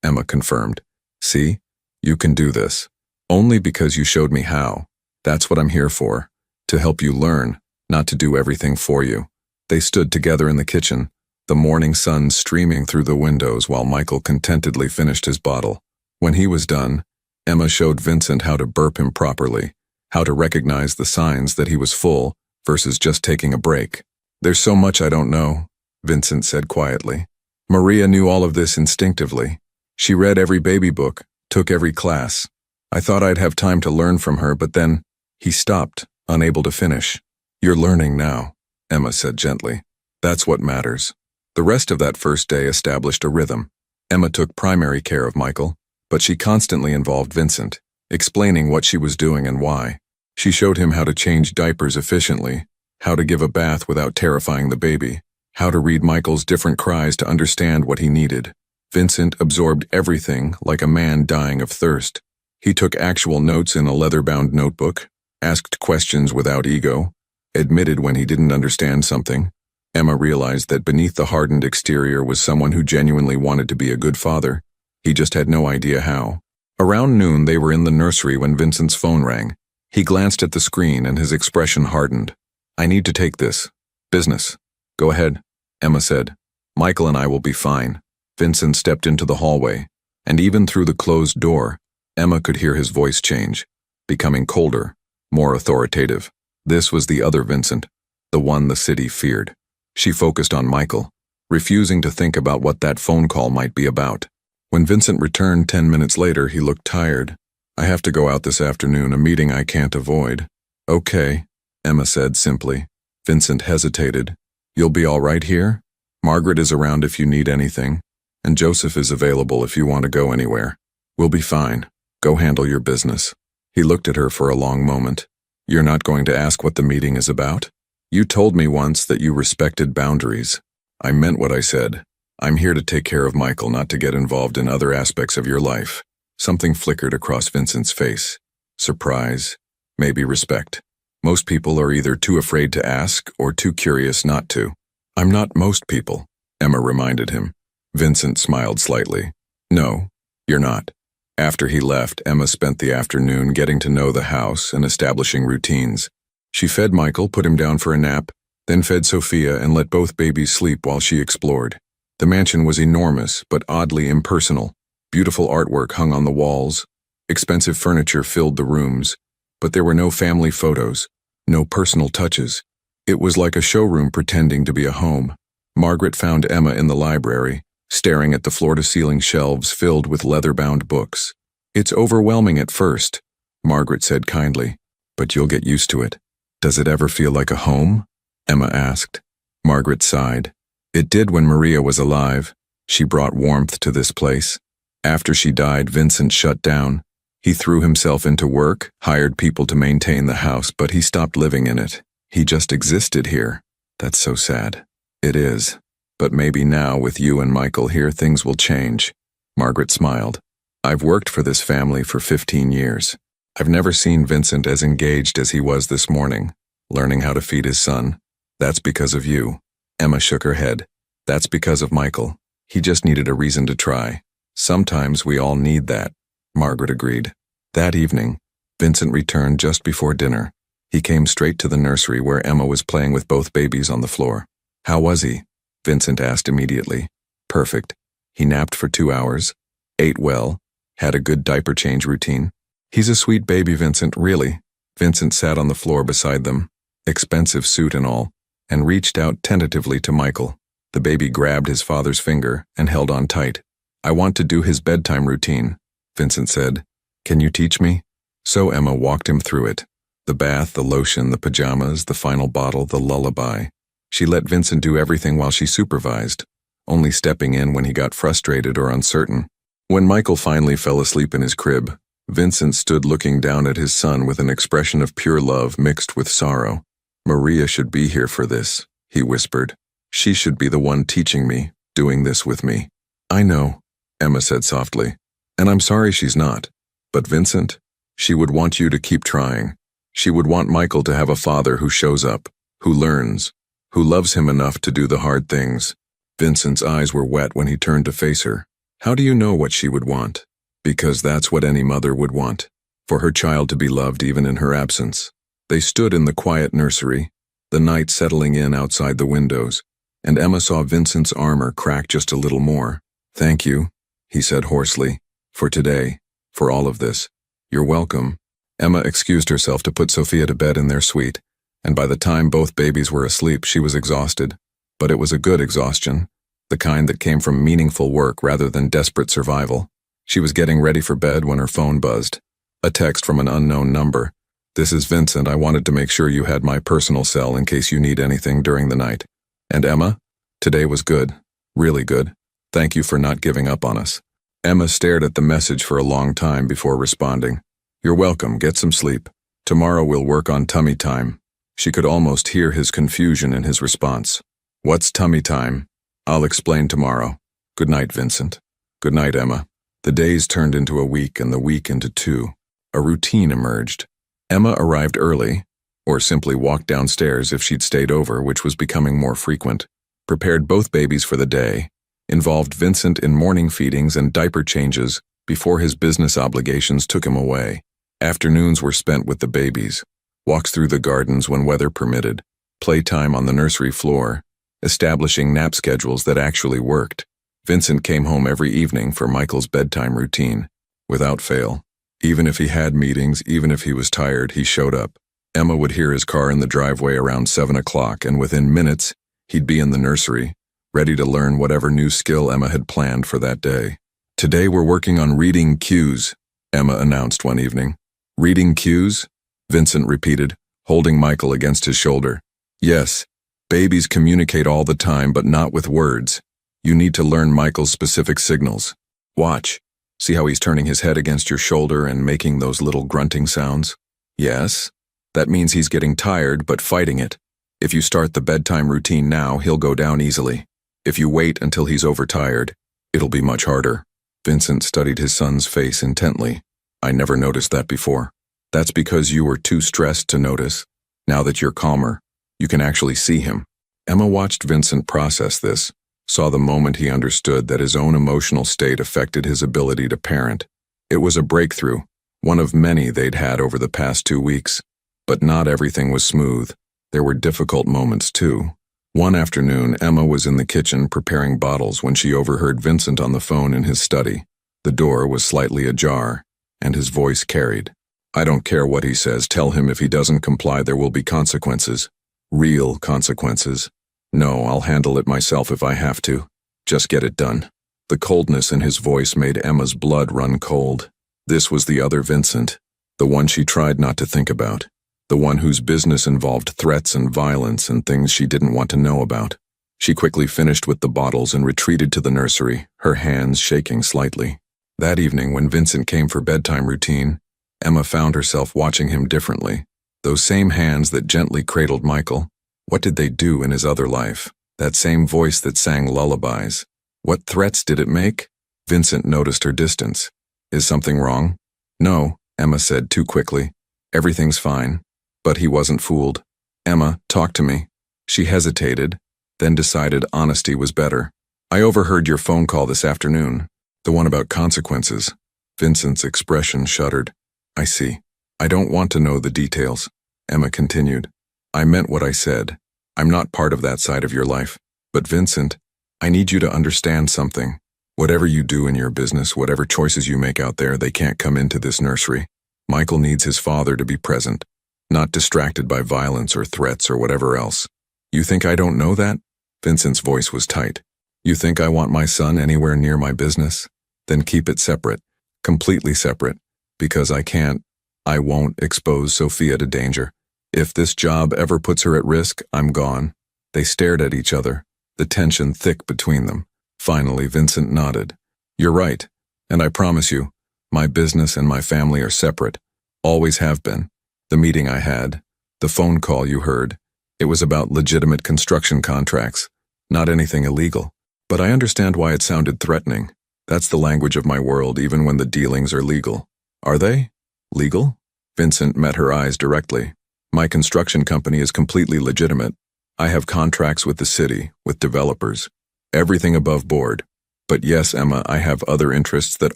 Emma confirmed. "See? You can do this. Only because you showed me how. That's what I'm here for. To help you learn, not to do everything for you." They stood together in the kitchen, the morning sun streaming through the windows while Michael contentedly finished his bottle. When he was done, Emma showed Vincent how to burp him properly, how to recognize the signs that he was full versus just taking a break. "There's so much I don't know," Vincent said quietly. "Maria knew all of this instinctively. She read every baby book, took every class. I thought I'd have time to learn from her, but then..." He stopped, unable to finish. "You're learning now," Emma said gently. "That's what matters." The rest of that first day established a rhythm. Emma took primary care of Michael, but she constantly involved Vincent, explaining what she was doing and why. She showed him how to change diapers efficiently, how to give a bath without terrifying the baby, how to read Michael's different cries to understand what he needed. Vincent absorbed everything like a man dying of thirst. He took actual notes in a leather-bound notebook, asked questions without ego, admitted when he didn't understand something. Emma realized that beneath the hardened exterior was someone who genuinely wanted to be a good father. He just had no idea how. Around noon, they were in the nursery when Vincent's phone rang. He glanced at the screen and his expression hardened. "I need to take this. Business." "Go ahead," Emma said. "Michael and I will be fine." Vincent stepped into the hallway, and even through the closed door, Emma could hear his voice change, becoming colder, more authoritative. This was the other Vincent, the one the city feared. She focused on Michael, refusing to think about what that phone call might be about. When Vincent returned 10 minutes later, he looked tired. "I have to go out this afternoon, a meeting I can't avoid." "Okay," Emma said simply. Vincent hesitated. "You'll be all right here? Margaret is around if you need anything, and Joseph is available if you want to go anywhere. We'll be fine. Go handle your business." He looked at her for a long moment. You're not going to ask what the meeting is about? You told me once that you respected boundaries. I meant what I said. I'm here to take care of Michael, not to get involved in other aspects of your life. Something flickered across Vincent's face. Surprise, maybe respect. Most people are either too afraid to ask or too curious not to. I'm not most people, Emma reminded him. Vincent smiled slightly. No, you're not. After he left, Emma spent the afternoon getting to know the house and establishing routines. She fed Michael, put him down for a nap, then fed Sophia and let both babies sleep while she explored. The mansion was enormous, but oddly impersonal. Beautiful artwork hung on the walls. Expensive furniture filled the rooms, but there were no family photos, no personal touches. It was like a showroom pretending to be a home. Margaret found Emma in the library, staring at the floor-to-ceiling shelves filled with leather-bound books. It's overwhelming at first, Margaret said kindly, but you'll get used to it. Does it ever feel like a home? Emma asked. Margaret sighed. It did when Maria was alive. She brought warmth to this place. After she died, Vincent shut down. He threw himself into work, hired people to maintain the house, but he stopped living in it. He just existed here. That's so sad. It is. But maybe now, with you and Michael here, things will change. Margaret smiled. I've worked for this family for 15 years. I've never seen Vincent as engaged as he was this morning, learning how to feed his son. That's because of you. Emma shook her head. That's because of Michael. He just needed a reason to try. Sometimes we all need that, Margaret agreed. That evening, Vincent returned just before dinner. He came straight to the nursery where Emma was playing with both babies on the floor. How was he? Vincent asked immediately. Perfect. He napped for 2 hours, ate well, had a good diaper change routine. He's a sweet baby, Vincent, really. Vincent sat on the floor beside them, expensive suit and all, and reached out tentatively to Michael. The baby grabbed his father's finger and held on tight. I want to do his bedtime routine, Vincent said. Can you teach me? So Emma walked him through it. The bath, the lotion, the pajamas, the final bottle, the lullaby. She let Vincent do everything while she supervised, only stepping in when he got frustrated or uncertain. When Michael finally fell asleep in his crib, Vincent stood looking down at his son with an expression of pure love mixed with sorrow. Maria should be here for this, he whispered. She should be the one teaching me, doing this with me. I know, Emma said softly, and I'm sorry she's not. But Vincent, she would want you to keep trying. She would want Michael to have a father who shows up, who learns, who loves him enough to do the hard things. Vincent's eyes were wet when he turned to face her. How do you know what she would want? Because that's what any mother would want, for her child to be loved even in her absence. They stood in the quiet nursery, the night settling in outside the windows, and Emma saw Vincent's armor crack just a little more. Thank you, he said hoarsely, for today, for all of this. You're welcome. Emma excused herself to put Sophia to bed in their suite, and by the time both babies were asleep, she was exhausted. But it was a good exhaustion, the kind that came from meaningful work rather than desperate survival. She was getting ready for bed when her phone buzzed. A text from an unknown number. This is Vincent. I wanted to make sure you had my personal cell in case you need anything during the night. And Emma? Today was good. Really good. Thank you for not giving up on us. Emma stared at the message for a long time before responding. You're welcome. Get some sleep. Tomorrow we'll work on tummy time. She could almost hear his confusion in his response. What's tummy time? I'll explain tomorrow. Good night, Vincent. Good night, Emma. The days turned into a week and the week into 2. A routine emerged. Emma arrived early, or simply walked downstairs if she'd stayed over, which was becoming more frequent, prepared both babies for the day, involved Vincent in morning feedings and diaper changes before his business obligations took him away. Afternoons were spent with the babies, walks through the gardens when weather permitted, playtime on the nursery floor, establishing nap schedules that actually worked. Vincent came home every evening for Michael's bedtime routine, without fail. Even if he had meetings, even if he was tired, he showed up. Emma would hear his car in the driveway around 7 o'clock, and within minutes, he'd be in the nursery, ready to learn whatever new skill Emma had planned for that day. Today we're working on reading cues, Emma announced one evening. Reading cues? Vincent repeated, holding Michael against his shoulder. Yes, babies communicate all the time, but not with words. You need to learn Michael's specific signals. Watch. See how he's turning his head against your shoulder and making those little grunting sounds? Yes? That means he's getting tired but fighting it. If you start the bedtime routine now, he'll go down easily. If you wait until he's overtired, it'll be much harder. Vincent studied his son's face intently. I never noticed that before. That's because you were too stressed to notice. Now that you're calmer, you can actually see him. Emma watched Vincent process this, saw the moment he understood that his own emotional state affected his ability to parent. It was a breakthrough, one of many they'd had over the past 2 weeks. But not everything was smooth. There were difficult moments too. One afternoon, Emma was in the kitchen preparing bottles when she overheard Vincent on the phone in his study. The door was slightly ajar, and his voice carried. I don't care what he says, tell him if he doesn't comply there will be consequences. Real consequences. No, I'll handle it myself if I have to. Just get it done. The coldness in his voice made Emma's blood run cold. This was the other Vincent, the one she tried not to think about. The one whose business involved threats and violence and things she didn't want to know about. She quickly finished with the bottles and retreated to the nursery, her hands shaking slightly. That evening, when Vincent came for bedtime routine, Emma found herself watching him differently. Those same hands that gently cradled Michael. What did they do in his other life? That same voice that sang lullabies. What threats did it make? Vincent noticed her distance. Is something wrong? No, Emma said too quickly. Everything's fine. But he wasn't fooled. Emma, talk to me. She hesitated, then decided honesty was better. I overheard your phone call this afternoon, the one about consequences. Vincent's expression shuddered. I see. I don't want to know the details. Emma continued. I meant what I said. I'm not part of that side of your life. But Vincent, I need you to understand something. Whatever you do in your business, whatever choices you make out there, they can't come into this nursery. Michael needs his father to be present. Not distracted by violence or threats or whatever else. You think I don't know that? Vincent's voice was tight. You think I want my son anywhere near my business? Then keep it separate, completely separate, because I won't expose Sophia to danger. If this job ever puts her at risk, I'm gone. They stared at each other, the tension thick between them. Finally, Vincent nodded. You're right, and I promise you, my business and my family are separate, always have been. The meeting I had, the phone call you heard, it was about legitimate construction contracts, not anything illegal. But I understand why it sounded threatening. That's the language of my world, even when the dealings are legal. Are they? Legal? Vincent met her eyes directly. My construction company is completely legitimate. I have contracts with the city, with developers. Everything above board. But yes, Emma, I have other interests that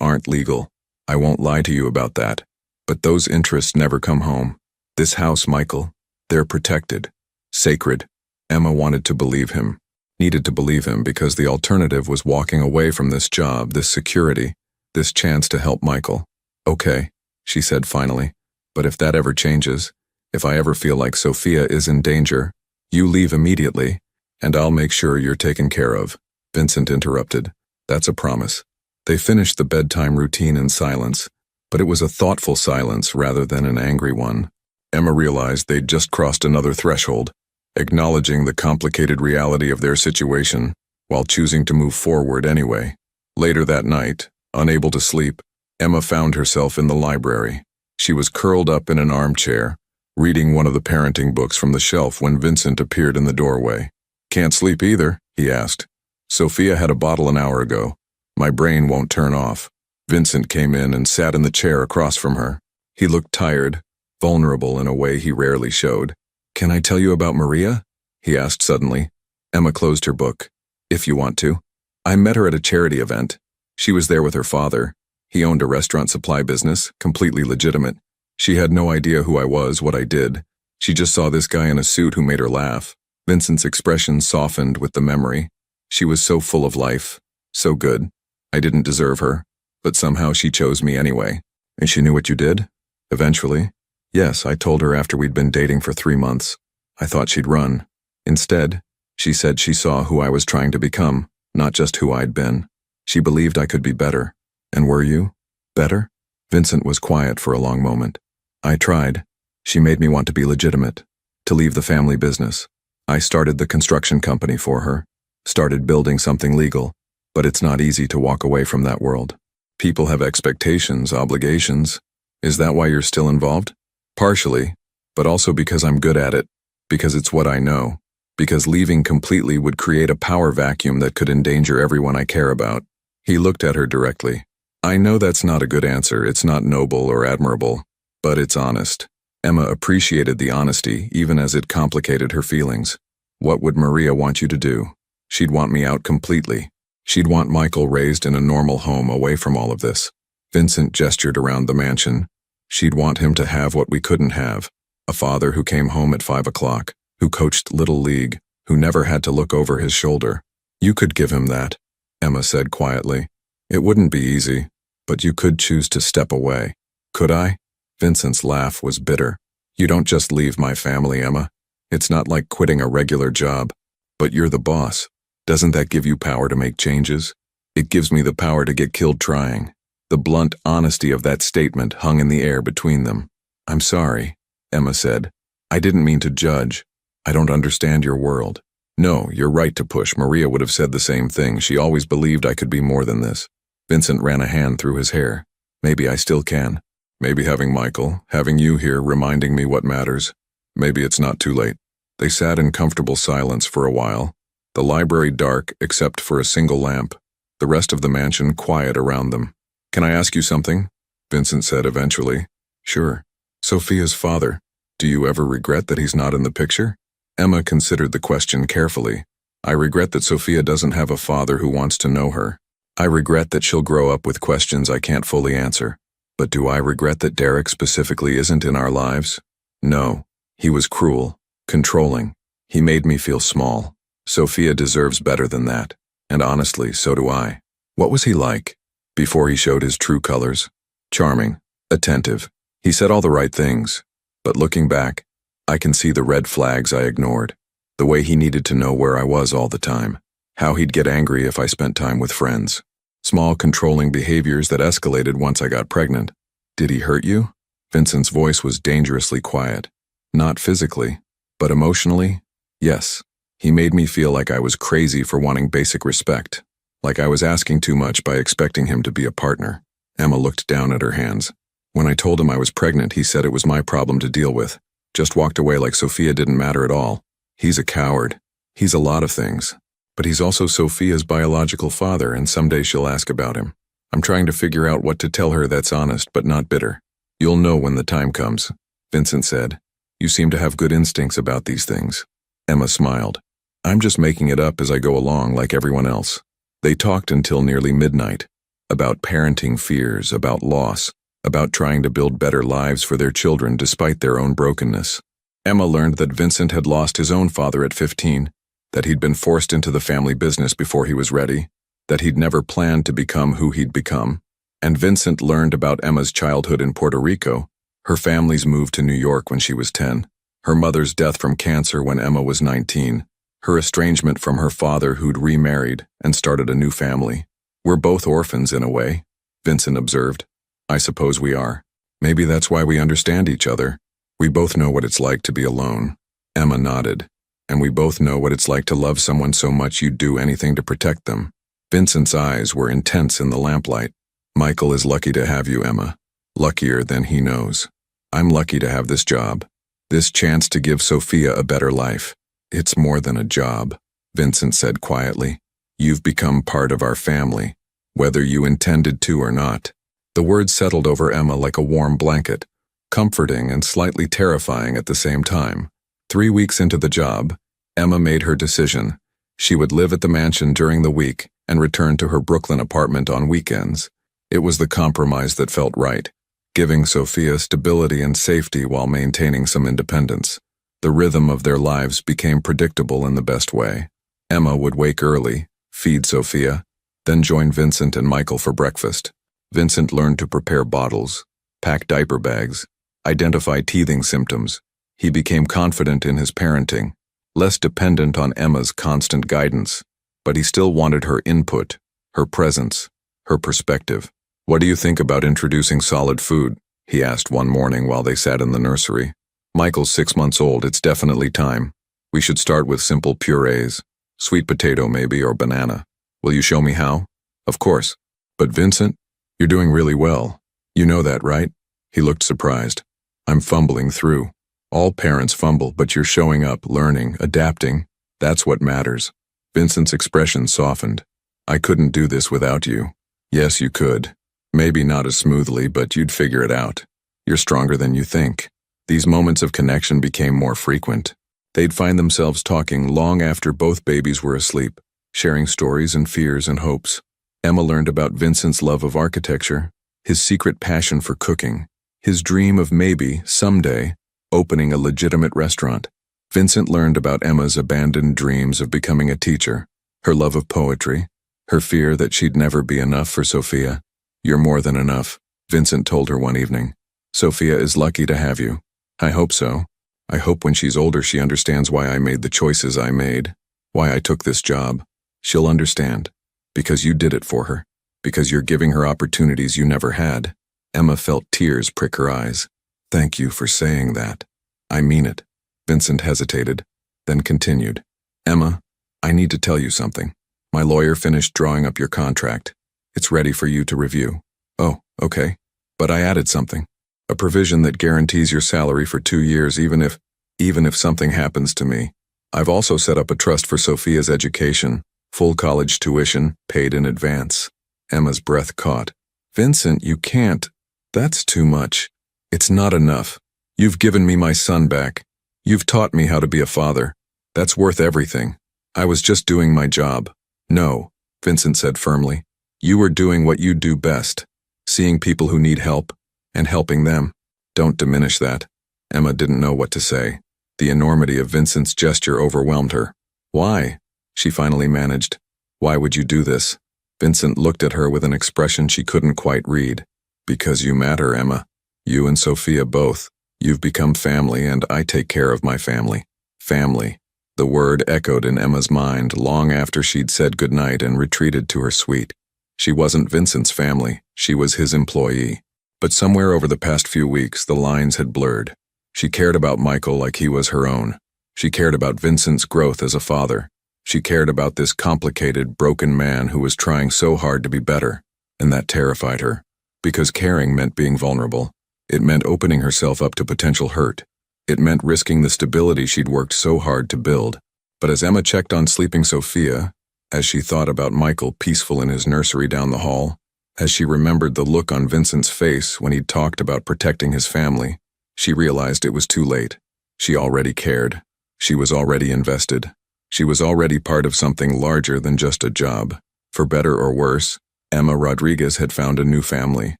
aren't legal. I won't lie to you about that. But those interests never come home. This house, Michael, they're protected. Sacred. Emma wanted to believe him. Needed to believe him because the alternative was walking away from this job, this security, this chance to help Michael. Okay, she said finally. But if that ever changes, if I ever feel like Sophia is in danger, you leave immediately, and I'll make sure you're taken care of. Vincent interrupted. That's a promise. They finished the bedtime routine in silence, but it was a thoughtful silence rather than an angry one. Emma realized they'd just crossed another threshold, acknowledging the complicated reality of their situation, while choosing to move forward anyway. Later that night, unable to sleep, Emma found herself in the library. She was curled up in an armchair, reading one of the parenting books from the shelf when Vincent appeared in the doorway. Can't sleep either, he asked. Sophia had a bottle an hour ago. My brain won't turn off. Vincent came in and sat in the chair across from her. He looked tired, vulnerable in a way he rarely showed. Can I tell you about Maria? He asked suddenly. Emma closed her book. If you want to. I met her at a charity event. She was there with her father. He owned a restaurant supply business, completely legitimate. She had no idea who I was, what I did. She just saw this guy in a suit who made her laugh. Vincent's expression softened with the memory. She was so full of life, so good. I didn't deserve her, but somehow she chose me anyway. And she knew what you did? Eventually. Yes, I told her after we'd been dating for 3 months. I thought she'd run. Instead, she said she saw who I was trying to become, not just who I'd been. She believed I could be better. And were you? Better? Vincent was quiet for a long moment. I tried. She made me want to be legitimate, to leave the family business. I started the construction company for her, started building something legal, but it's not easy to walk away from that world. People have expectations, obligations. Is that why you're still involved? Partially, but also because I'm good at it, because it's what I know, because leaving completely would create a power vacuum that could endanger everyone I care about. He looked at her directly. I know that's not a good answer, it's not noble or admirable, but it's honest. Emma appreciated the honesty, even as it complicated her feelings. What would Maria want you to do? She'd want me out completely. She'd want Michael raised in a normal home away from all of this. Vincent gestured around the mansion. She'd want him to have what we couldn't have. A father who came home at 5 o'clock, who coached Little League, who never had to look over his shoulder. You could give him that, Emma said quietly. It wouldn't be easy, but you could choose to step away. Could I? Vincent's laugh was bitter. You don't just leave my family, Emma. It's not like quitting a regular job. But you're the boss. Doesn't that give you power to make changes? It gives me the power to get killed trying. The blunt honesty of that statement hung in the air between them. I'm sorry, Emma said. I didn't mean to judge. I don't understand your world. No, you're right to push. Maria would have said the same thing. She always believed I could be more than this. Vincent ran a hand through his hair. Maybe I still can. Maybe having Michael, having you here reminding me what matters. Maybe it's not too late. They sat in comfortable silence for a while. The library dark except for a single lamp. The rest of the mansion quiet around them. Can I ask you something? Vincent said eventually. Sure. Sophia's father. Do you ever regret that he's not in the picture? Emma considered the question carefully. I regret that Sophia doesn't have a father who wants to know her. I regret that she'll grow up with questions I can't fully answer. But do I regret that Derek specifically isn't in our lives? No. He was cruel, controlling. He made me feel small. Sophia deserves better than that. And honestly, so do I. What was he like? Before he showed his true colors? Charming, attentive. He said all the right things. But looking back, I can see the red flags I ignored. The way he needed to know where I was all the time. How he'd get angry if I spent time with friends. Small controlling behaviors that escalated once I got pregnant. Did he hurt you? Vincent's voice was dangerously quiet. Not physically, but emotionally? Yes. He made me feel like I was crazy for wanting basic respect. Like I was asking too much by expecting him to be a partner. Emma looked down at her hands. When I told him I was pregnant, he said it was my problem to deal with. Just walked away like Sophia didn't matter at all. He's a coward. He's a lot of things. But he's also Sophia's biological father, and someday she'll ask about him. I'm trying to figure out what to tell her that's honest but not bitter. You'll know when the time comes, Vincent said. You seem to have good instincts about these things. Emma smiled. I'm just making it up as I go along like everyone else. They talked until nearly midnight. About parenting fears, about loss, about trying to build better lives for their children despite their own brokenness. Emma learned that Vincent had lost his own father at 15, that he'd been forced into the family business before he was ready, that he'd never planned to become who he'd become. And Vincent learned about Emma's childhood in Puerto Rico, her family's move to New York when she was 10, her mother's death from cancer when Emma was 19, her estrangement from her father who'd remarried and started a new family. We're both orphans in a way, Vincent observed. I suppose we are. Maybe that's why we understand each other. We both know what it's like to be alone. Emma nodded. And we both know what it's like to love someone so much you'd do anything to protect them. Vincent's eyes were intense in the lamplight. Michael is lucky to have you, Emma. Luckier than he knows. I'm lucky to have this job. This chance to give Sophia a better life. It's more than a job, Vincent said quietly. You've become part of our family, whether you intended to or not. The words settled over Emma like a warm blanket, comforting and slightly terrifying at the same time. 3 weeks into the job, Emma made her decision. She would live at the mansion during the week and return to her Brooklyn apartment on weekends. It was the compromise that felt right, giving Sophia stability and safety while maintaining some independence. The rhythm of their lives became predictable in the best way. Emma would wake early, feed Sophia, then join Vincent and Michael for breakfast. Vincent learned to prepare bottles, pack diaper bags, identify teething symptoms. He became confident in his parenting, less dependent on Emma's constant guidance, but he still wanted her input, her presence, her perspective. What do you think about introducing solid food? He asked one morning while they sat in the nursery. Michael's 6 months old, it's definitely time. We should start with simple purees, sweet potato maybe or banana. Will you show me how? Of course. But Vincent, you're doing really well. You know that, right? He looked surprised. I'm fumbling through. All parents fumble, but you're showing up, learning, adapting. That's what matters. Vincent's expression softened. I couldn't do this without you. Yes, you could. Maybe not as smoothly, but you'd figure it out. You're stronger than you think. These moments of connection became more frequent. They'd find themselves talking long after both babies were asleep, sharing stories and fears and hopes. Emma learned about Vincent's love of architecture, his secret passion for cooking, his dream of maybe, someday, opening a legitimate restaurant. Vincent learned about Emma's abandoned dreams of becoming a teacher, her love of poetry, her fear that she'd never be enough for Sophia. You're more than enough, Vincent told her one evening. Sophia is lucky to have you. I hope so. I hope when she's older she understands why I made the choices I made, why I took this job. She'll understand. Because you did it for her. Because you're giving her opportunities you never had. Emma felt tears prick her eyes. Thank you for saying that. I mean it. Vincent hesitated, then continued. Emma, I need to tell you something. My lawyer finished drawing up your contract. It's ready for you to review. Oh, okay. But I added something. A provision that guarantees your salary for 2 years even if something happens to me. I've also set up a trust for Sophia's education, full college tuition, paid in advance. Emma's breath caught. Vincent, you can't. That's too much. It's not enough. You've given me my son back. You've taught me how to be a father. That's worth everything. I was just doing my job. No, Vincent said firmly. You were doing what you do best. Seeing people who need help, and helping them. Don't diminish that. Emma didn't know what to say. The enormity of Vincent's gesture overwhelmed her. Why? She finally managed. Why would you do this? Vincent looked at her with an expression she couldn't quite read. Because you matter, Emma. You and Sophia both. You've become family, and I take care of my family. Family. The word echoed in Emma's mind long after she'd said goodnight and retreated to her suite. She wasn't Vincent's family. She was his employee. But somewhere over the past few weeks, the lines had blurred. She cared about Michael like he was her own. She cared about Vincent's growth as a father. She cared about this complicated, broken man who was trying so hard to be better. And that terrified her. Because caring meant being vulnerable. It meant opening herself up to potential hurt. It meant risking the stability she'd worked so hard to build. But as Emma checked on sleeping Sophia, as she thought about Michael peaceful in his nursery down the hall, as she remembered the look on Vincent's face when he'd talked about protecting his family, she realized it was too late. She already cared. She was already invested. She was already part of something larger than just a job. For better or worse, Emma Rodriguez had found a new family.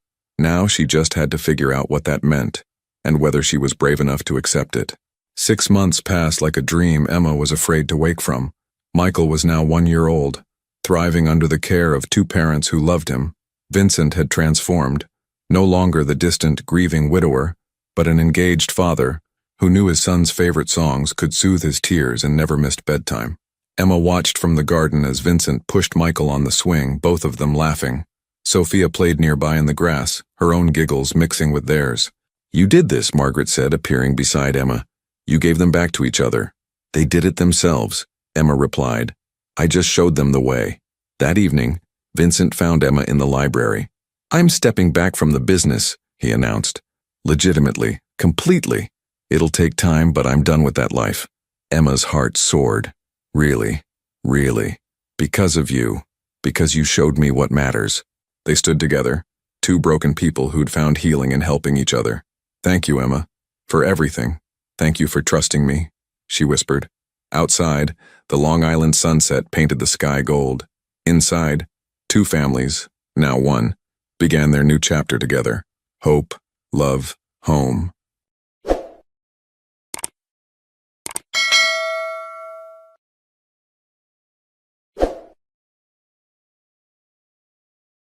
Now she just had to figure out what that meant, and whether she was brave enough to accept it. 6 months passed like a dream Emma was afraid to wake from. Michael was now 1 year old, thriving under the care of 2 parents who loved him. Vincent had transformed, no longer the distant, grieving widower, but an engaged father who knew his son's favorite songs, could soothe his tears, and never missed bedtime. Emma watched from the garden as Vincent pushed Michael on the swing, both of them laughing. Sophia played nearby in the grass, her own giggles mixing with theirs. You did this, Margaret said, appearing beside Emma. You gave them back to each other. They did it themselves, Emma replied. I just showed them the way. That evening, Vincent found Emma in the library. I'm stepping back from the business, he announced. Legitimately, completely. It'll take time, but I'm done with that life. Emma's heart soared. Really, really. Because of you. Because you showed me what matters. They stood together, 2 broken people who'd found healing in helping each other. Thank you, Emma, for everything. Thank you for trusting me, she whispered. Outside, the Long Island sunset painted the sky gold. Inside, 2 families, now 1, began their new chapter together. Hope, love, home.